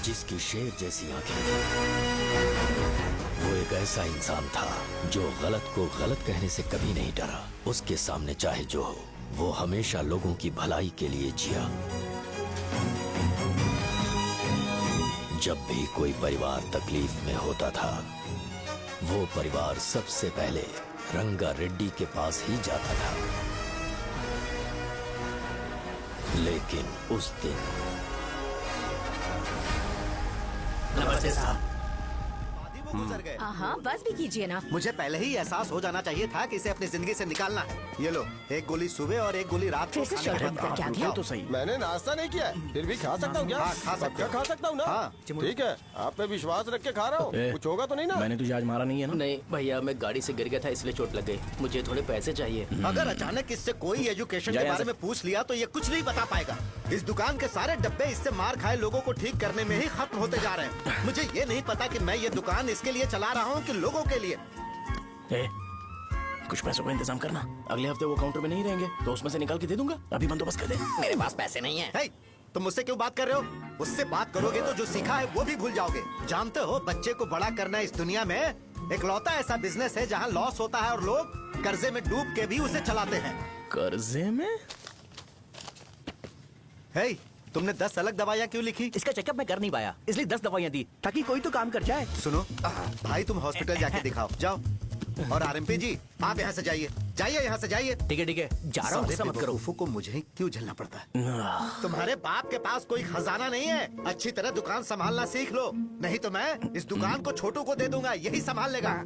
जिसकी शेर जैसी आंखें थी। वो एक ऐसा इंसान था जो गलत को गलत कहने से कभी नहीं डरा। उसके सामने चाहे जो हो, वो हमेशा लोगों की भलाई के लिए जिया। जब भी कोई परिवार तकलीफ में होता था, वो परिवार सबसे पहले रंगा रेड्डी के पास ही जाता था। लेकिन उस दिन नमस्ते साहब। गुजर गए। हाँ, बस भी कीजिए ना। मुझे पहले ही एहसास हो जाना चाहिए था कि इसे अपनी जिंदगी से निकालना है। ये लो, एक गोली सुबह और एक गोली रात को फिर से खाने के शर्ट बाद। क्या किया? तो सही। मैंने नाश्ता नहीं किया है, फिर भी खा सकता हूँ क्या? हाँ, खा सकते पक्का हो। खा सकता हूँ ना? हाँ। ठीक है, आप पे विश्वास रख के खा रहा हूँ। कुछ होगा तो नहीं ना? मैंने तुझे आज मारा नहीं है ना? नहीं भैया, मैं गाड़ी से गिर गया था इसलिए चोट लग गई। मुझे थोड़े पैसे चाहिए। अगर अचानक इससे कोई एजुकेशन जा के यहाँ बारे से। में पूछ लिया तो ये कुछ नहीं बता पाएगा। इस दुकान के सारे डब्बे इससे मार खाए लोगों को ठीक करने में ही खत्म होते जा रहे हैं। मुझे ये नहीं पता कि मैं ये दुकान इसके लिए चला रहा हूँ कि लोगों के लिए। कुछ पैसों का इंतजाम करना। अगले हफ्ते वो काउंटर में नहीं रहेंगे तो उसमें से निकाल के दे दूंगा। अभी बंदोबस्त कर दे। मेरे पास पैसे नहीं है। हे, तुम मुझसे क्यों बात कर रहे हो? उससे बात करोगे तो जो सीखा है वो भी भूल जाओगे। जानते हो, बच्चे को बड़ा करना इस दुनिया में एकलौता ऐसा बिजनेस है जहाँ लॉस होता है और लोग कर्जे में डूब के भी उसे चलाते हैं। कर्जे में? हे, तुमने 10 अलग दवाइयाँ क्यों लिखी? इसका चेकअप मैं कर नहीं पाया, इसलिए 10 दवाइयाँ दी ताकि कोई तो काम कर जाए। सुनो भाई, तुम हॉस्पिटल जाके दिखाओ, जाओ। और आरएमपी जी, आप यहाँ से जाइए, जाइए यहाँ से जाइए। ठीक है, जा रहा हूँ, गुस्सा मत करो। बेवकूफों को मुझे ही क्यों झेलना पड़ता है? तुम्हारे बाप के पास कोई खजाना नहीं है। अच्छी तरह दुकान संभालना सीख लो, नहीं तो मैं इस दुकान को छोटू को दे दूंगा, यही संभाल लेगा।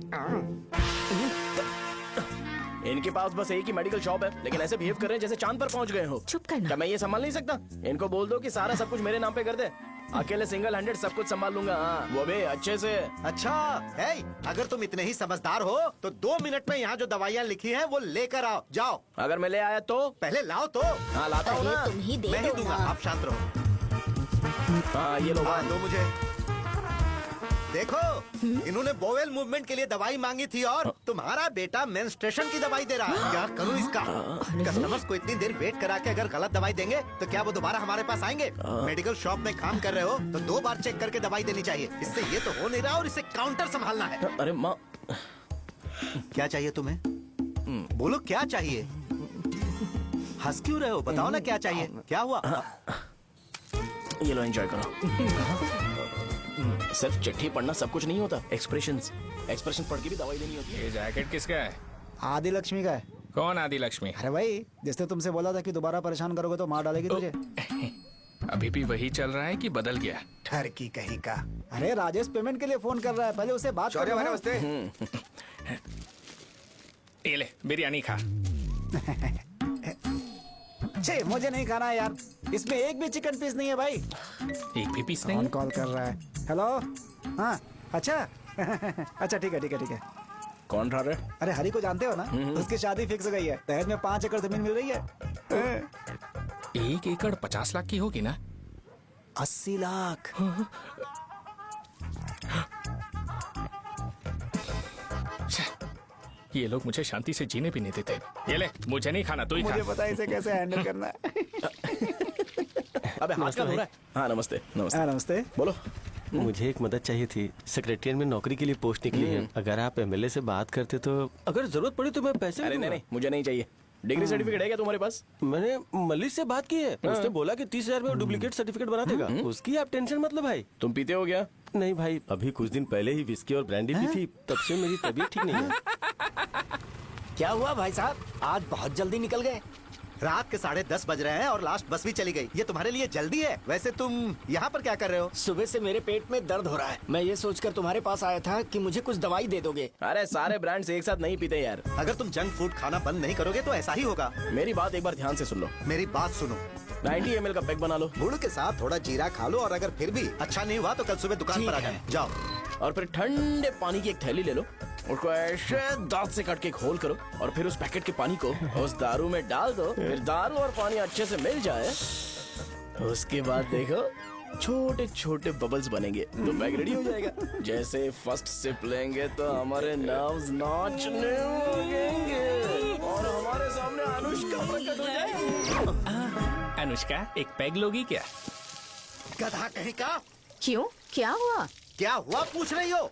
इनके पास बस एक ही मेडिकल शॉप है, लेकिन ऐसे बिहेव कर रहे हैं जैसे चांद पर पहुंच गए हो। चुप करना। क्या मैं ये संभाल नहीं सकता? इनको बोल दो कि सारा सब कुछ मेरे नाम पे कर दे। अकेले सिंगल हैंडेड सब कुछ संभाल लूंगा। हाँ, वो भी अच्छे से। अच्छा है, अगर तुम इतने ही समझदार हो तो 2 मिनट में यहाँ जो दवाइयाँ लिखी हैं वो लेकर आओ, जाओ। अगर मैं ले आया तो? पहले लाओ तो। हाँ, लाता हूँ ना। तुम ही दे मैं ही दो दूंगा, ना। आप शांत रहो। हाँ, ये लो। हाँ, दो मुझे। देखो, इन्होंने बोवेल मूवमेंट के लिए दवाई मांगी थी और तुम्हारा बेटा मेंस्ट्रुएशन की दवाई दे रहा है। क्या करूं इसका? कस्टमर्स को इतनी देर वेट करा के अगर गलत दवाई देंगे तो क्या वो दोबारा हमारे पास आएंगे? मेडिकल शॉप में काम कर रहे हो तो 2 बार चेक करके दवाई देनी चाहिए। इससे ये तो हो नहीं रहा और इसे काउंटर संभालना है। अरे माँ, क्या चाहिए तुम्हें? बोलो क्या चाहिए? हंस क्यों रहे हो? बताओ ना क्या चाहिए? क्या हुआ? ये लो, एंजॉय करो। सिर्फ चिट्ठी पढ़ना सब कुछ नहीं होता। एक्सप्रेशन पढ़ के भी दवाई देनी होती है। ये जैकेट किसका है? आदि लक्ष्मी का है। कौन आदि लक्ष्मी? अरे भाई, जिसने तुमसे बोला था कि दोबारा परेशान करोगे तो मार डालेगी तुझे। अभी भी वही चल रहा है कि बदल गया? ठरकी कहीं का। अरे राजेश पेमेंट के लिए फोन कर रहा है, पहले उसे बात करो। नमस्ते। ये ले बिरयानी खा। छे, मुझे नहीं खाना है यार, इसमें एक भी चिकन पीस नहीं है भाई। एक भी पीस कौन नहीं? कॉल कर रहा है? हेलो, हाँ, अच्छा। अच्छा, ठीक है। कौन रहा रे? अरे हरी को जानते हो ना, उसकी शादी फिक्स हो गई है। दहेज में 5 एकड़ जमीन मिल रही है। 1 एकड़ 50 लाख की होगी ना? 80 लाख। ये लोग मुझे शांति से जीने भी नहीं देते। ये ले, मुझे नहीं खाना, तू ही मुझे खा। पता है इसे कैसे हैंडल करना है। अबे हाथ का हो रहा है। हाँ, नमस्ते। हाँ, नमस्ते। बोलो। मुझे एक मदद चाहिए थी। सेक्रेटरिएट में नौकरी के लिए पोस्ट निकली है। अगर आप एमएलए से बात करते तो अगर जरूरत पड़ी तो मैं पैसे अरे नहीं, मुझे नहीं चाहिए। डिग्री सर्टिफिकेट है क्या तुम्हारे पास? मैंने मलिक से बात की है, उसने बोला कि 30,000 में वो डुप्लीकेट सर्टिफिकेट बना देगा। उसकी आप टेंशन मत लो भाई। तुम पीते हो क्या? नहीं भाई, अभी कुछ दिन पहले ही विस्की और ब्रांडी पी थी, तब से मेरी तबीयत ठीक नहीं है। क्या हुआ भाई साहब, आज बहुत जल्दी निकल गए? रात के 10:30 बज रहे हैं और लास्ट बस भी चली गई। ये तुम्हारे लिए जल्दी है। वैसे तुम यहाँ पर क्या कर रहे हो? सुबह से मेरे पेट में दर्द हो रहा है। मैं ये सोचकर तुम्हारे पास आया था कि मुझे कुछ दवाई दे दोगे। अरे सारे ब्रांड्स एक साथ नहीं पीते यार। अगर तुम जंक फूड खाना बंद नहीं करोगे तो ऐसा ही होगा। मेरी बात एक बार ध्यान से सुन लो। मेरी बात सुनो, 90 ml का पैक बना लो। गुड़ के साथ थोड़ा जीरा खा लो और अगर फिर भी अच्छा नहीं हुआ तो कल सुबह दुकान पर आ जाओ। और फिर ठंडे पानी की एक थैली ले लो, उसको ऐसे दांत से काट के एक होल करो और फिर उस पैकेट के पानी को उस दारू में डाल दो। फिर दारू और पानी अच्छे से मिल जाए, उसके बाद देखो छोटे छोटे बबल्स बनेंगे तो बैग रेडी हो जाएगा। जैसे फर्स्ट सिप लेंगे तो हमारे नर्व्स नाचने लगेंगे और हमारे सामने अनुष्का प्रकट हो जाएगी। अनुष्का, एक पैग लोगी क्या? गधा कहीं का, क्यों, क्या हुआ? क्या हुआ पूछ रही हो?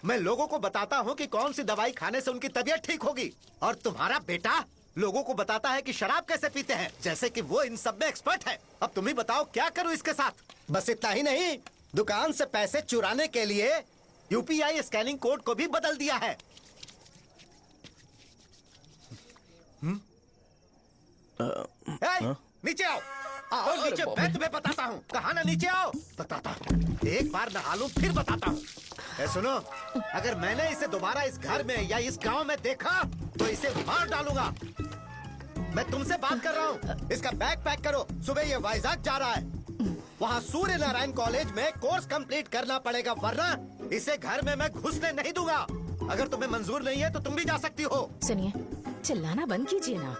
मैं लोगों को बताता हूँ कि कौन सी दवाई खाने से उनकी तबीयत ठीक होगी, और तुम्हारा बेटा लोगों को बताता है कि शराब कैसे पीते हैं, जैसे कि वो इन सब में एक्सपर्ट है। अब तुम ही बताओ क्या करूँ इसके साथ? बस इतना ही नहीं, दुकान से पैसे चुराने के लिए यूपीआई स्कैनिंग कोड को भी बदल दिया है। नीचे आओ, आओ नीचे, मैं तुम्हें बताता हूँ। कहा ना नीचे आओ, बताता हूँ। एक बार नहा लूं फिर बताता हूँ। सुनो, अगर मैंने इसे दोबारा इस घर में या इस गांव में देखा तो इसे मार डालूंगा। मैं तुमसे बात कर रहा हूँ। इसका बैग पैक करो, सुबह ये वाइजाग जा रहा है। वहाँ सूर्य नारायण कॉलेज में कोर्स कंप्लीट करना पड़ेगा, वरना इसे घर में मैं घुसने नहीं दूंगा। अगर तुम्हें मंजूर नहीं है तो तुम भी जा सकती हो। सुनिए, चिल्लाना बंद कीजिए ना।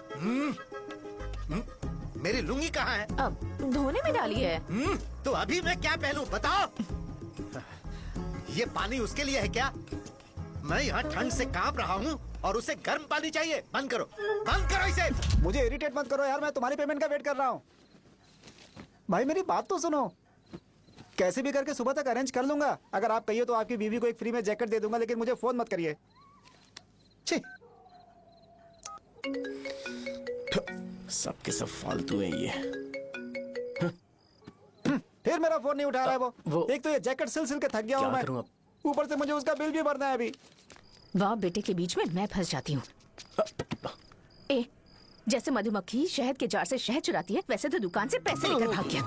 मेरी लुंगी कहाँ है? अब धोने में डाली है। तो अभी मैं क्या पहनूं बताओ? ये पानी उसके लिए है क्या? मैं यहाँ ठंड से कांप रहा हूँ और उसे गर्म पानी चाहिए। बंद करो, बंद करो इसे। मुझे इरिटेट मत करो यार, मैं तुम्हारी पेमेंट का वेट कर रहा हूँ। भाई मेरी बात तो सुनो, कैसे भी करके सुबह तक अरेंज कर लूंगा। अगर आप कहिए तो आपकी बीवी को एक फ्री में जैकेट दे दूंगा, लेकिन मुझे फोन मत करिए। छी, सबके सब फालतू है ये। फिर मेरा फोन नहीं उठा रहा है वो। एक तो ये जैकेट सिल सिल के थक गया हूँ मैं, करूं अब? ऊपर से मुझे उसका बिल भी भरना है अभी। वाह, बेटे के बीच में मैं फंस जाती हूँ। ए, जैसे मधुमक्खी शहद के जार से शहद चुराती है, वैसे तो दुकान से पैसे लेकर भाग गया।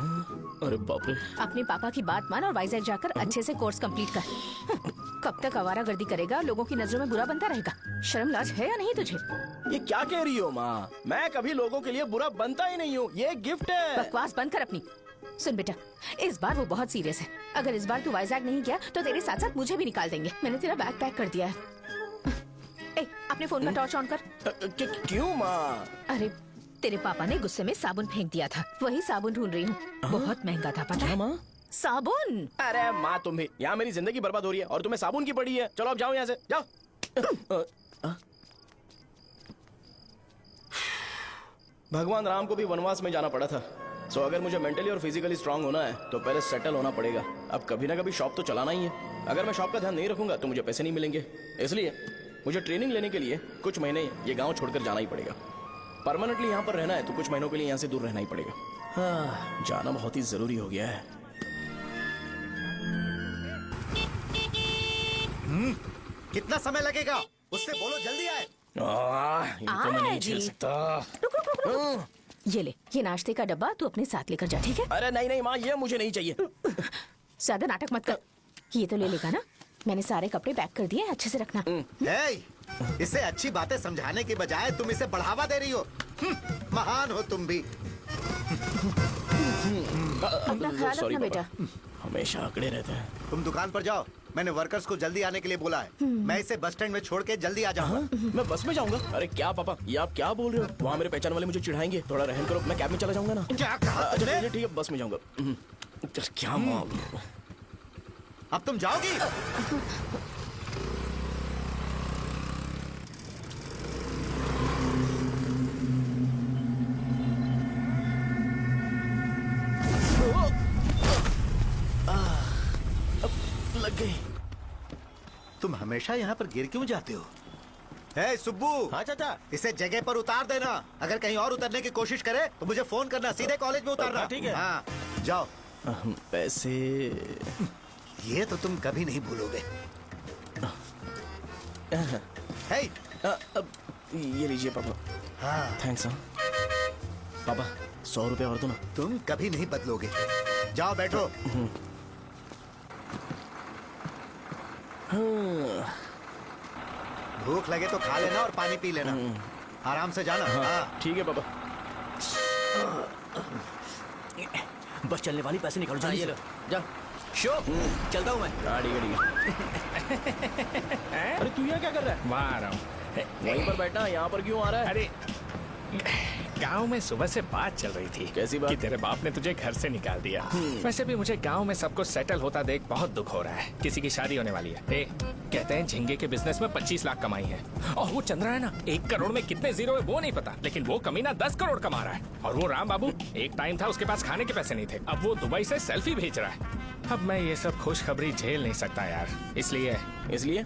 अरे बाप रे। अपने पापा की बात मान और वाइजैक जाकर अच्छे से कोर्स कंप्लीट कर। कब तक आवारागर्दी करेगा, लोगों की नजरों में बुरा बनता रहेगा। शर्म लाज है या नहीं तुझे? ये क्या कह रही हो माँ? मैं कभी लोगों के लिए बुरा बनता ही नहीं हूँ, ये गिफ्ट है। बकवास बंद कर अपनी। सुन बेटा, इस बार वो बहुत सीरियस है। अगर इस बार तू वाइजैक नहीं गया तो तेरे साथ साथ मुझे भी निकाल देंगे। मैंने तेरा बैग पैक कर दिया है। ए, अपने फोन का टॉर्च ऑन कर। क्यों माँ? अरे, तेरे पापा ने गुस्से में साबुन फेंक दिया था, वही साबुन ढूंढ रही हूँ। बहुत महंगा था, पता है माँ? साबुन। अरे माँ, तुम भी यहाँ मेरी जिंदगी बर्बाद हो रही है और तुम्हें साबुन की पड़ी है। चलो अब जाओ यहाँ से, जाओ। भगवान राम को भी वनवास में जाना पड़ा था। सो अगर मुझे मेंटली और फिजिकली स्ट्रांग होना है तो पहले सेटल होना पड़ेगा। अब कभी ना कभी शॉप तो चलाना ही है। अगर मैं शॉप का ध्यान नहीं रखूंगा तो मुझे पैसे नहीं मिलेंगे। इसलिए मुझे ट्रेनिंग लेने के लिए कुछ महीने ये गांव छोड़कर जाना ही पड़ेगा। परमानेंटली यहाँ पर रहना है तो कुछ महीनों के लिए यहाँ से दूर रहना ही पड़ेगा। हाँ, जाना बहुत ही जरूरी हो गया है। कितना समय लगेगा? उससे बोलो जल्दी आए। ये तो मैं नहीं झेल सकता। रुक। ये ले, ये नाश्ते का डब्बा तू अपने साथ लेकर जा, ठीक है? अरे नहीं नहीं माँ, ये मुझे नहीं चाहिए। ज्यादा नाटक मत कर। ये तो ले लेगा ना? मैंने सारे कपड़े पैक कर दिए, अच्छे से रखना। इसे अच्छी बातें समझाने के बजाय तुम इसे बढ़ावा दे रही हो। महान हो तुम भी। अपना ख्याल रखना बेटा। हमेशा अकड़े रहते हैं। तुम दुकान पर जाओ, मैंने वर्कर्स को जल्दी आने के लिए बोला है। मैं इसे बस स्टैंड में छोड़ के जल्दी आ जाऊंगा। मैं बस में जाऊंगा? अरे क्या पापा, ये आप क्या बोल रहे हो? वहाँ मेरे पहचान वाले मुझे चिढ़ाएंगे। थोड़ा रहम करो, मैं कैब में चला जाऊंगा ना। क्या कहा अच्छा ठीक है, बस में जाऊंगा। क्या माँ, अब तुम जाओगी? लग गई। तुम हमेशा यहाँ पर गिर क्यों जाते हो? सुब्बू। हाँ चाचा। इसे जगह पर उतार देना। अगर कहीं और उतरने की कोशिश करे तो मुझे फोन करना, सीधे कॉलेज में उतारना। ठीक है। हाँ, जाओ। पैसे ये तो तुम कभी नहीं भूलोगे। ये लीजिए पापा। हाँ, थैंक्स। पापा 100 रुपए और दो ना। तुम कभी नहीं बदलोगे। जाओ बैठो। भूख लगे तो खा लेना और पानी पी लेना। आराम से जाना। हाँ। ठीक है पापा। बस चलने वाली, पैसे निकालो जल्दी से। जा। शो, चलता हूँ मैं। गाड़ी गाड़ी। अरे तू यहाँ क्या कर रहा है? वहाँ आ रहा हूँ। वहीं पर बैठना, यहाँ पर क्यों आ रहा है? अरे गांव में सुबह से बात चल रही थी। कैसी बात? कि तेरे बाप ने तुझे घर से निकाल दिया। वैसे भी मुझे गांव में सब कुछ सेटल होता देख बहुत दुख हो रहा है। किसी की शादी होने वाली है। कहते हैं झींगे के बिजनेस में 25 लाख कमाई है। और वो चंद्रा है ना, 1 करोड़ में कितने जीरो है वो नहीं पता, लेकिन वो कमीना 10 करोड़ कमा रहा है। और वो राम बाबू, एक टाइम था उसके पास खाने के पैसे नहीं थे, अब वो दुबई से सेल्फी भेज रहा है। अब मैं ये सब खुशखबरी झेल नहीं सकता यार, इसलिए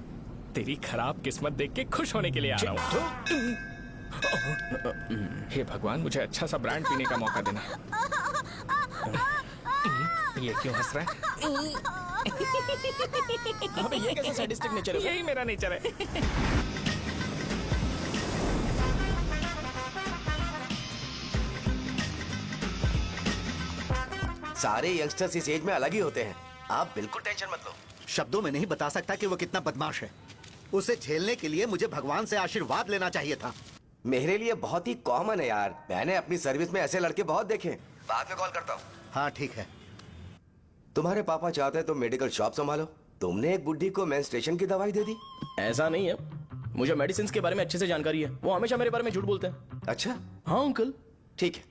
तेरी खराब किस्मत देख के खुश होने के लिए आ रहा हूँ। हे भगवान, मुझे अच्छा सा ब्रांड पीने का मौका देना। ये क्यों हंस रहा है? अबे ये कैसा सैडिस्टिक नेचर है? यही मेरा नेचर है। सारे यंगस्टर्स इस एज में अलग ही होते हैं, आप बिल्कुल टेंशन मत लो। शब्दों में नहीं बता सकता कि वो कितना बदमाश है। उसे झेलने के लिए मुझे भगवान से आशीर्वाद लेना चाहिए था। मेरे लिए बहुत ही कॉमन है यार, मैंने अपनी सर्विस में ऐसे लड़के बहुत देखे। बाद में कॉल करता हूँ। हाँ ठीक है। तुम्हारे पापा चाहते हैं तुम मेडिकल शॉप संभालो, तुमने एक बुढ़ी को मेंस्ट्रुएशन की दवाई दे दी। ऐसा नहीं है, मुझे मेडिसिन के बारे में अच्छे से जानकारी है। वो हमेशा मेरे बारे में झूठ बोलते हैं। अच्छा हाँ अंकल। ठीक है,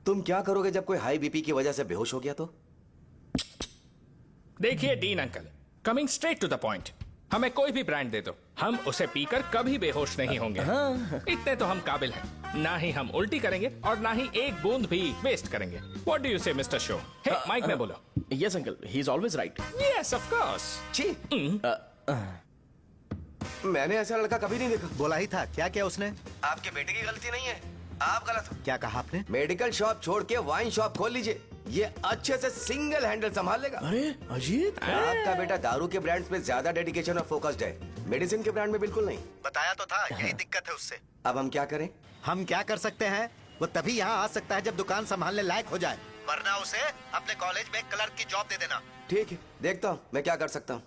तुम क्या करोगे जब कोई हाई बीपी की वजह से बेहोश हो गया तो? देखिए Dean uncle, coming straight to the point, हमें कोई भी ब्रांड दे दो, हम उसे पीकर कभी बेहोश नहीं होंगे। इतने तो हम काबिल हैं। ना ही हम उल्टी करेंगे और ना ही एक बूंद भी वेस्ट करेंगे। व्हाट डू यू से मिस्टर शो? हे माइक में बोलो। Yes uncle, he is always right. Yes of course. छी, मैंने ऐसा लड़का कभी नहीं देखा। बोला ही था। क्या क्या उसने? आपके बेटे की गलती नहीं है, आप गलत हो। क्या कहा आपने? मेडिकल शॉप छोड़ के वाइन शॉप खोल लीजिए, ये अच्छे से सिंगल हैंडल संभाल लेगा। अरे अजीत, आपका बेटा दारू के ब्रांड्स में ज्यादा डेडिकेशन और फोकस्ड है, मेडिसिन के ब्रांड में बिल्कुल नहीं। बताया तो था, यही दिक्कत है उससे। अब हम क्या करें? हम क्या कर सकते हैं? वो तभी यहाँ आ सकता है जब दुकान संभालने लायक हो जाए, वरना उसे अपने कॉलेज में क्लर्क की जॉब दे देना। ठीक है, देखता हूँ मैं क्या कर सकता हूँ।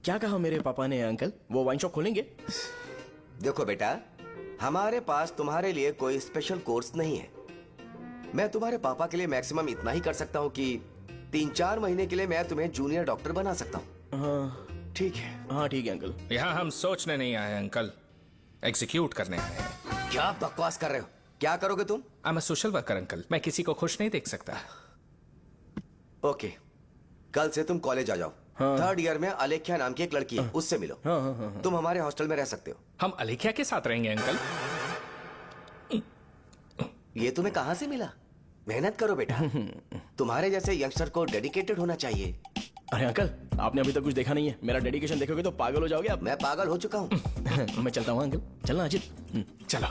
क्या कहा मेरे पापा ने अंकल? वो वाइन शॉप खोलेंगे? देखो बेटा, हमारे पास तुम्हारे लिए कोई स्पेशल कोर्स नहीं है। मैं तुम्हारे पापा के लिए मैक्सिमम इतना ही कर सकता हूँ कि 3-4 महीने के लिए मैं तुम्हें जूनियर डॉक्टर बना सकता हूँ। हाँ ठीक है। हाँ ठीक है अंकल। यहाँ हम सोचने नहीं आए अंकल, एग्जीक्यूट करने आए हैं। क्या बकवास कर रहे हो? क्या करोगे तुम? I am a social worker uncle, मैं किसी को खुश नहीं देख सकता। ओके, कल से तुम कॉलेज आ जाओ। हाँ। 3rd ईयर में अलेख्या नाम की एक लड़की है, उससे मिलो। हाँ। तुम हमारे हॉस्टल में रह सकते हो। हम अलेख्या के साथ रहेंगे अंकल। ये तुम्हें कहाँ से मिला? मेहनत करो बेटा, तुम्हारे जैसे यंगस्टर को डेडिकेटेड होना चाहिए। अरे अंकल, आपने अभी तक कुछ देखा नहीं है। मेरा डेडिकेशन देखोगे तो पागल हो जाओगे आप। मैं पागल हो चुका हूँ। मैं चलता हूँ अंकल। चलना अजीत। चलो,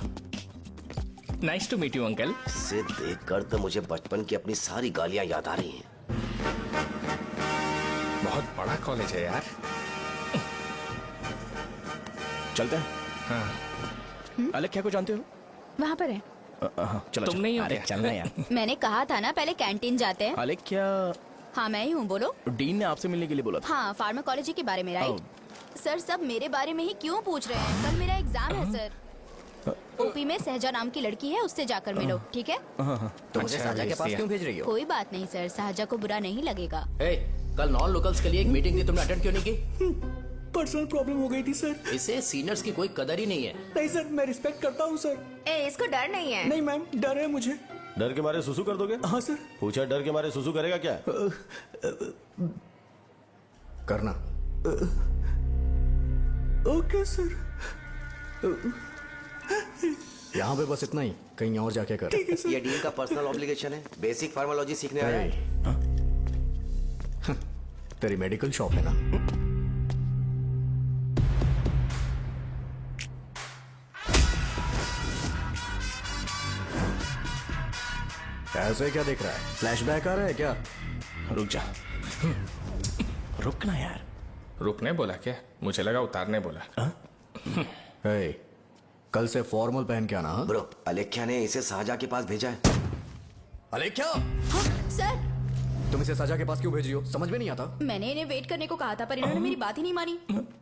nice to meet you uncle. इसे देखकर तो मुझे बचपन की अपनी सारी गालियां याद आ रही हैं। बहुत बड़ा कॉलेज है यार। चलते हैं। हाँ। अलेख्या को जानते हो? वहाँ पर है। चलो तुम नहीं हो अरे क्या? चलना यार। मैंने कहा था ना पहले कैंटीन जाते हैं। अलेख्या, हाँ मैं ही हूँ, बोलो। डीन ने आपसे मिलने के लिए बोला था। हाँ, फार्माकोलॉजी के बारे में, राइट? सर सब मेरे बारे में ही क्यों पूछ रहे हैं? कल मेरा एग्जाम है सर। ओपी में सहजा नाम की लड़की है, उससे जाकर मिलो, ठीक है? तो मुझे साजा के पास क्यों भेज रही हो? कोई बात नहीं सर, सहजा को बुरा नहीं लगेगा। कल नॉन लोकल्स के लिए एक मीटिंग थी, तुमने अटेंड क्यों नहीं की? पर्सनल प्रॉब्लम हो गई थी सर। इसे सीनियर्स की कोई कदर ही नहीं है। नहीं सर, मैं रिस्पेक्ट करता हूँ सर। इसको डर नहीं है। नहीं मैम, डर है मुझे। डर के मारे सुसु कर दोगे? हाँ सर। पूछा डर के मारे सुसु करेगा क्या? करना। Okay sir. यहाँ पे बस इतना ही, कहीं और जाके कर। ये डीन का पर्सनल ऑब्लिगेशन है, बेसिक फार्माकोलॉजी सीखने आया है। तेरी मेडिकल शॉप है ना? ऐसे क्या देख रहा है? फ्लैशबैक आ रहा है क्या? रुक जा। रुक ना यार। रुकने बोला क्या? मुझे लगा उतारने बोला। कल से फॉर्मल पहन के आना। हाँ? ब्रो, अलेख्या ने इसे साजा के पास भेजा है। अलेख्या, हाँ, सर तुम इसे साजा के पास क्यों भेज रही हो? समझ में नहीं आता। मैंने इन्हें वेट करने को कहा था, पर इन्होंने मेरी बात ही नहीं मानी।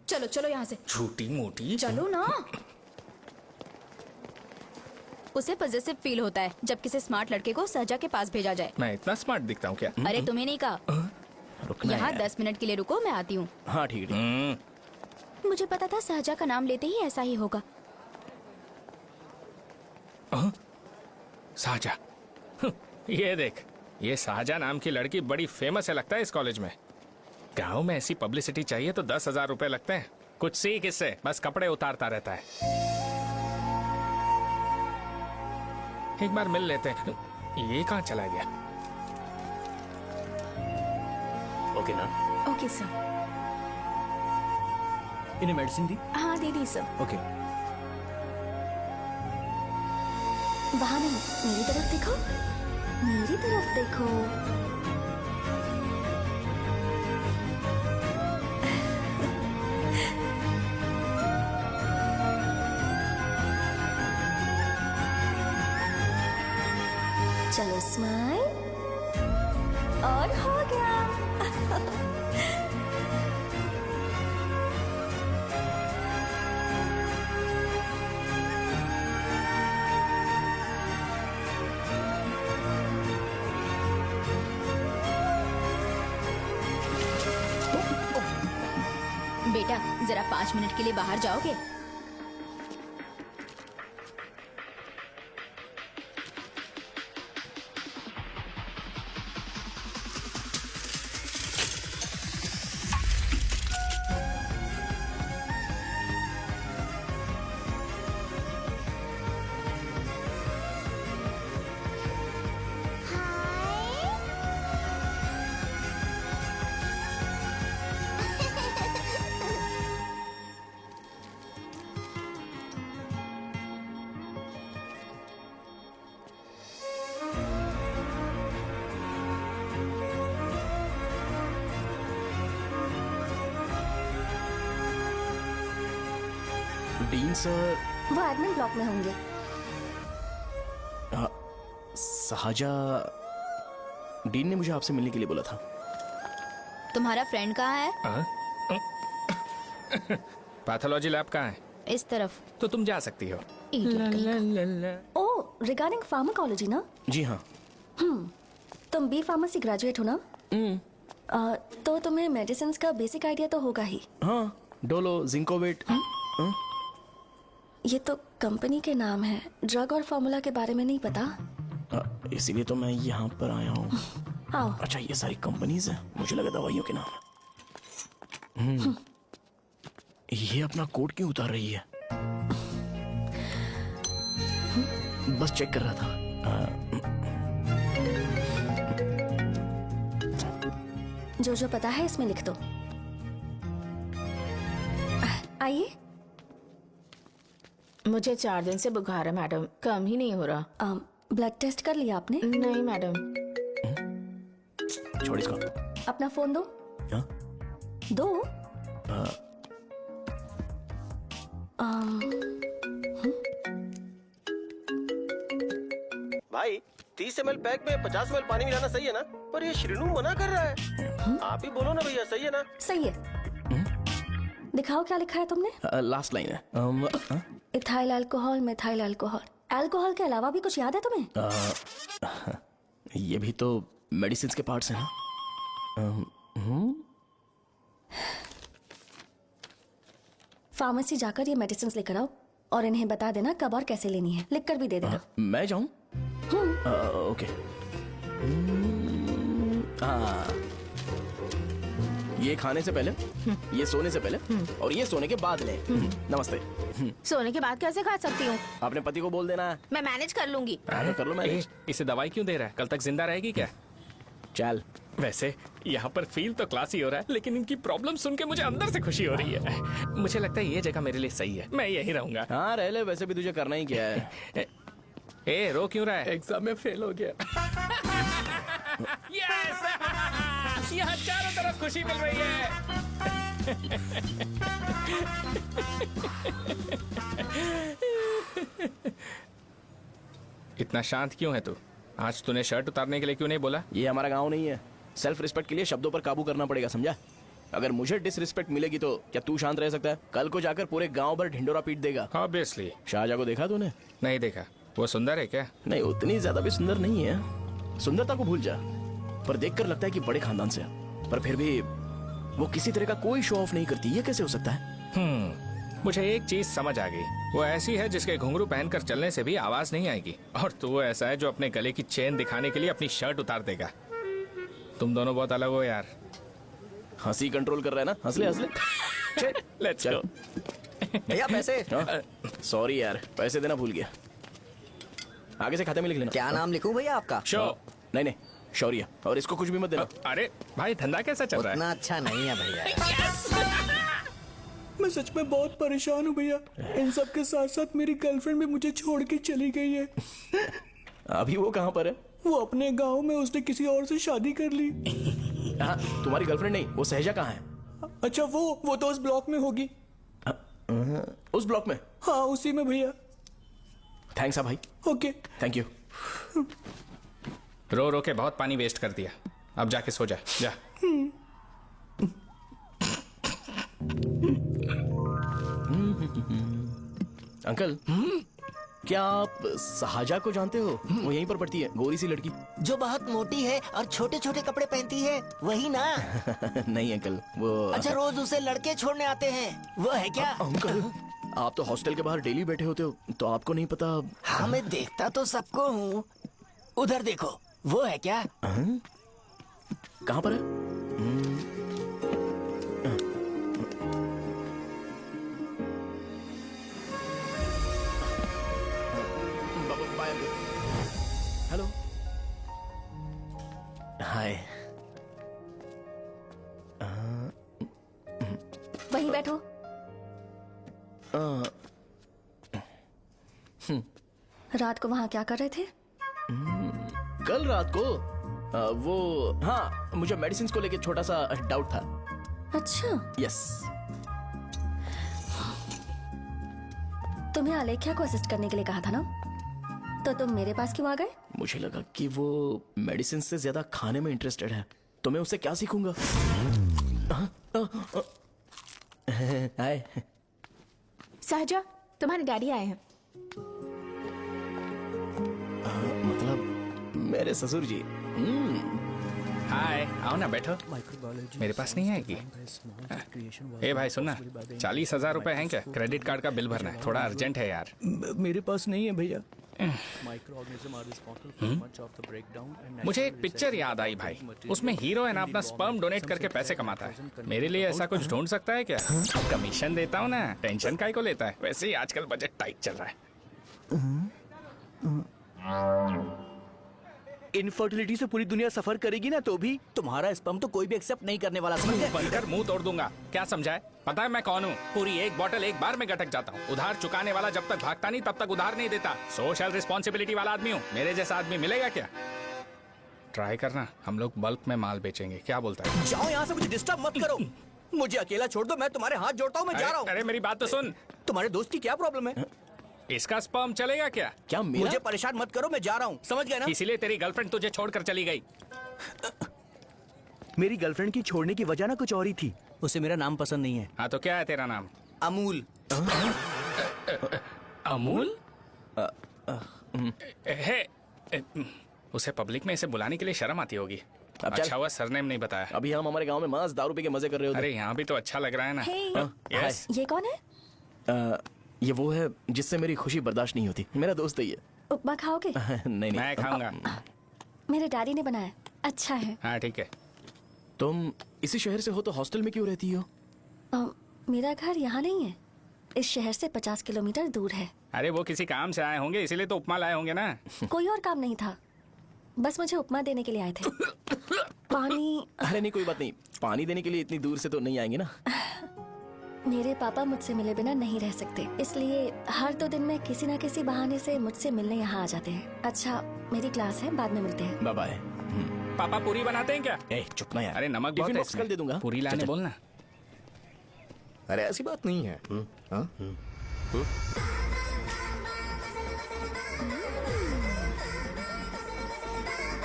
चलो चलो यहाँ से। छोटी मोटी। चलो ना। उसे पॉजिटिव फील होता है जब किसी स्मार्ट लड़के को सहजा के पास भेजा जाए। मैं इतना स्मार्ट दिखता हूँ क्या? अरे तुम्हें नहीं कहा। रुकना यहाँ यार। 10 मिनट के लिए रुको, मैं आती हूँ। हाँ ठीक है। मुझे पता था सहजा का नाम लेते ही ऐसा ही होगा। साजा। ये देख, ये साजा नाम की लड़की बड़ी फेमस है लगता है इस कॉलेज में। गांव में ऐसी पब्लिसिटी चाहिए तो 10,000 रुपए लगते हैं। कुछ सीख इससे, बस कपड़े उतारता रहता है। एक बार मिल लेते हैं। ये कहाँ चला गया? ओके ना? Okay sir. इन्हें मेडिसिन दी? हाँ दे दी सर। ओके। वहाँ नहीं, मेरी तरफ देखो, मेरी तरफ देखो। चलो स्माइल, और हो गया। बेटा जरा 5 मिनट के लिए बाहर जाओगे? डीन सर वो एडमिन ब्लॉक में होंगे। साजा, डीन ने मुझे आपसे मिलने के लिए बोला था। तुम्हारा फ्रेंड कहाँ है? पैथोलॉजी लैब कहाँ है? इस तरफ। तो तुम जा सकती हो। ओ, रिगार्डिंग फार्माकोलॉजी ना? जी हाँ। तुम बी फार्मेसी ग्रेजुएट हो ना? तो तुम्हें मेडिसिन का बेसिक आइडिया तो होगा ही। हाँ, डोलो, जिंकोवेट। ये तो कंपनी के नाम है, ड्रग और फॉर्मूला के बारे में नहीं पता। इसीलिए तो मैं यहाँ पर आया हूँ। आओ। अच्छा, ये सारी कंपनीज हैं, मुझे लगा दवाइयों के नाम है। ये अपना कोट क्यों उतार रही है? बस चेक कर रहा था। जो जो पता है इसमें लिख दो। आइए। मुझे 4 दिन से बुखार है मैडम, कम ही नहीं हो रहा। ब्लड टेस्ट कर लिया आपने? नहीं मैडम। छोड़ इसको। अपना फोन दो। क्या? दो। भाई 30 ml पैक में 50 ml पानी मिलाना सही है ना? पर ये श्रीनू मना कर रहा है। आप ही बोलो ना भैया, सही है ना? सही है। दिखाओ क्या लिखा है तुमने? लास्ट लाइन है। Ethyl alcohol, methyl alcohol. Alcohol के अलावा भी कुछ याद है तुम्हें? ये भी तो मेडिसिन के पार्ट्स हैं ना? फार्मेसी जाकर ये मेडिसिन लेकर आओ और इन्हें बता देना कब और कैसे लेनी है। लिख कर भी दे देना। मैं जाऊं? ओके। ये खाने से पहले, ये सोने से पहले और ये सोने के बाद ले। नमस्ते। सोने के बाद कैसे खा सकती हूँ? अपने पति को बोल देना। मैं मैनेज कर लूंगी। कर लो मैनेज। इसे दवाई क्यों दे रहा है? कल तक जिंदा रहेगी क्या? चल। वैसे यहाँ पर फील तो क्लासी हो रहा है, लेकिन इनकी प्रॉब्लम सुन के मुझे अंदर से खुशी हो रही है। मुझे लगता है ये जगह मेरे लिए सही है, मैं यहीं रहूंगा। हाँ रह ले, वैसे भी तुझे करना ही क्या है। ए रो क्यों रहा है? एग्जाम में फेल हो गया। यस! यहाँ चारों तरफ खुशी मिल रही है। इतना शांत क्यों है तू? आज तूने शर्ट उतारने के लिए क्यों नहीं बोला? ये हमारा गांव नहीं है। सेल्फ रिस्पेक्ट के लिए शब्दों पर काबू करना पड़ेगा, समझा? अगर मुझे डिसरिस्पेक्ट मिलेगी तो क्या तू शांत रह सकता है? कल को जाकर पूरे गांव भर ढिंडोरा पीट देगा। ऑब्वियसली। शाहजहां को देखा तूने? नहीं देखा। वो सुंदर है क्या? नहीं, उतनी ज्यादा भी सुंदर नहीं है। सुंदरता को भूल जा, पर देखकर लगता है कि बड़े खानदान से है। पर फिर भी वो किसी तरह का कोई शो ऑफ नहीं करती। ये कैसे हो सकता है? मुझे एक चीज समझ आ गई, वो ऐसी है जिसके घुंघरू पहनकर चलने से भी आवाज नहीं आएगी, और तू ऐसा है जो अपने गले की चेन दिखाने के लिए अपनी शर्ट उतार देगा। तुम दोनों बहुत अलग हो यार। हंसी कंट्रोल कर रहा है ना, हंस ले हंस ले। Let's go. भैया पैसे। सॉरी यार, पैसे देना भूल गया। आगे से खाते में लिख लेना। क्या नाम लिखूं भैया आपका? शो। नहीं नहीं, शौर्य। और इसको कुछ भी मत देना। अरे भाई धंधा कैसा चल रहा है? उतना अच्छा नहीं है भैया। मैं सच में बहुत परेशान हूँ भैया। इन सब के साथ साथ मेरी गर्लफ्रेंड भी मुझे छोड़ के चली गई है। अभी वो कहाँ पर है? वो अपने गांव में, उसने किसी और से शादी कर ली। हाँ, तुम्हारी गर्लफ्रेंड नहीं, वो सहजा कहाँ है? अच्छा वो तो उस ब्लॉक में होगी। उस ब्लॉक में? हाँ उसी में भैया। थैंक्स भाई। Okay thank you. रो रो के बहुत पानी वेस्ट कर दिया, अब जाके सो जा। जा। अंकल, क्या आप सहाजा को जानते हो? वो यहीं पर पढ़ती है, गोरी सी लड़की। जो बहुत मोटी है और छोटे छोटे कपड़े पहनती है, वही ना? नहीं अंकल, वो अच्छा, रोज उसे लड़के छोड़ने आते हैं, वो है क्या? अंकल, आप तो हॉस्टल के बाहर डेली बैठे होते हो, तो आपको नहीं पता? हाँ मैं देखता तो सबको हूँ। उधर देखो, वो है क्या? कहाँ पर है? हेलो, हाय। वहीं बैठो। रात को वहाँ क्या कर रहे थे? कल रात को वो, हाँ, मुझे मेडिसिन को लेके छोटा सा डाउट था। अच्छा। यस। तुम्हें आलेख्या को असिस्ट करने के लिए कहा था ना, तो तुम मेरे पास क्यों आ गए? मुझे लगा कि वो मेडिसिन से ज्यादा खाने में इंटरेस्टेड है, तो मैं उससे क्या सीखूंगा? हाय। सहजा, तुम्हारे डैडी आए हैं। मतलब मेरे ससुर जी। हाय, आओ ना बैठो। मेरे पास नहीं आएगी। ए भाई सुनना, 40,000 रुपए हैं क्या? क्रेडिट कार्ड का बिल भरना है, थोड़ा अर्जेंट है यार। मेरे पास नहीं है भैया। मुझे एक पिक्चर याद आई भाई, उसमें हीरो है ना अपना स्पर्म डोनेट करके पैसे कमाता है। मेरे लिए ऐसा कुछ ढूंढ सकता है क्या? कमीशन देता हूँ ना, टेंशन काहे को लेता है? वैसे ही आजकल बजट टाइट चल रहा है। इनफर्टिलिटी से पूरी दुनिया सफर करेगी ना, तो भी तुम्हारा स्पर्म तो कोई भी एक्सेप्ट नहीं करने वाला, समझ गए? बनकर मुंह तोड़ दूंगा। क्या समझा है? पता है मैं कौन हूँ? पूरी एक बोतल एक बार में गटक जाता हूँ। उधार चुकाने वाला जब तक भागता नहीं तब तक उधार नहीं देता। सोशल रिस्पॉन्सिबिलिटी वाला आदमी हूँ। मेरे जैसा आदमी मिलेगा क्या? ट्राई करना, हम लोग बल्क में माल बेचेंगे। क्या बोलता है? जाओ यहाँ से, मुझे डिस्टर्ब मत करो। मुझे अकेला छोड़ दो, मैं तुम्हारे हाथ जोड़ता हूँ, मैं जा रहा हूँ। अरे मेरी बात तो सुन। तुम्हारे दोस्त की क्या प्रॉब्लम है? इसका स्पर्म चलेगा क्या? क्या मेरा? मुझे परेशान मत करो, मैं जा रहा हूँ, समझ गए ना? इसीलिए तेरी गर्लफ्रेंड तुझे छोड़कर चली गई। मेरी गर्लफ्रेंड की छोड़ने की वजह ना कुछ और ही थी। उसे मेरा नाम पसंद नहीं है। हाँ तो क्या है तेरा नाम? अमूल। अमूल? उसे पब्लिक में इसे बुलाने के लिए शर्म आती होगी। अच्छा हुआ सरनेम नहीं बताया। अभी हम हमारे गांव में मस्त दारू पी के मजे कर रहे होते। अरे यहाँ भी तो अच्छा लग रहा है ना। Hey. यस। ये कौन है? ये वो है जिससे मेरी खुशी बर्दाश्त नहीं होती। मेरा दोस्त है ये। उपमा खाओगे? नहीं। मैं खाऊंगा। मेरे डैडी ने बनाया, अच्छा है। हाँ ठीक है। तुम इसी शहर से हो तो हॉस्टल में क्यों रहती हो? मेरा घर यहाँ नहीं है, इस शहर से 50 किलोमीटर दूर है। अरे वो किसी काम से आए होंगे, इसीलिए तो उपमा लाए होंगे ना। कोई और काम नहीं था, बस मुझे उपमा देने के लिए आए थे। पानी? अरे नहीं, कोई बात नहीं। पानी देने के लिए इतनी दूर से तो नहीं आएंगे ना। मेरे पापा मुझसे मिले बिना नहीं रह सकते, इसलिए हर 2 दिन में किसी न किसी बहाने से मुझसे मिलने यहाँ आ जाते हैं। अच्छा, मेरी क्लास है, बाद में मिलते हैं। Bye bye. पापा पूरी बनाते हैं क्या? चुप ना यार। अरे नमक बहुत टिफिन है बॉक्स कल दे दूंगा। पूरी लाने बोलना। अरे ऐसी बात नहीं है।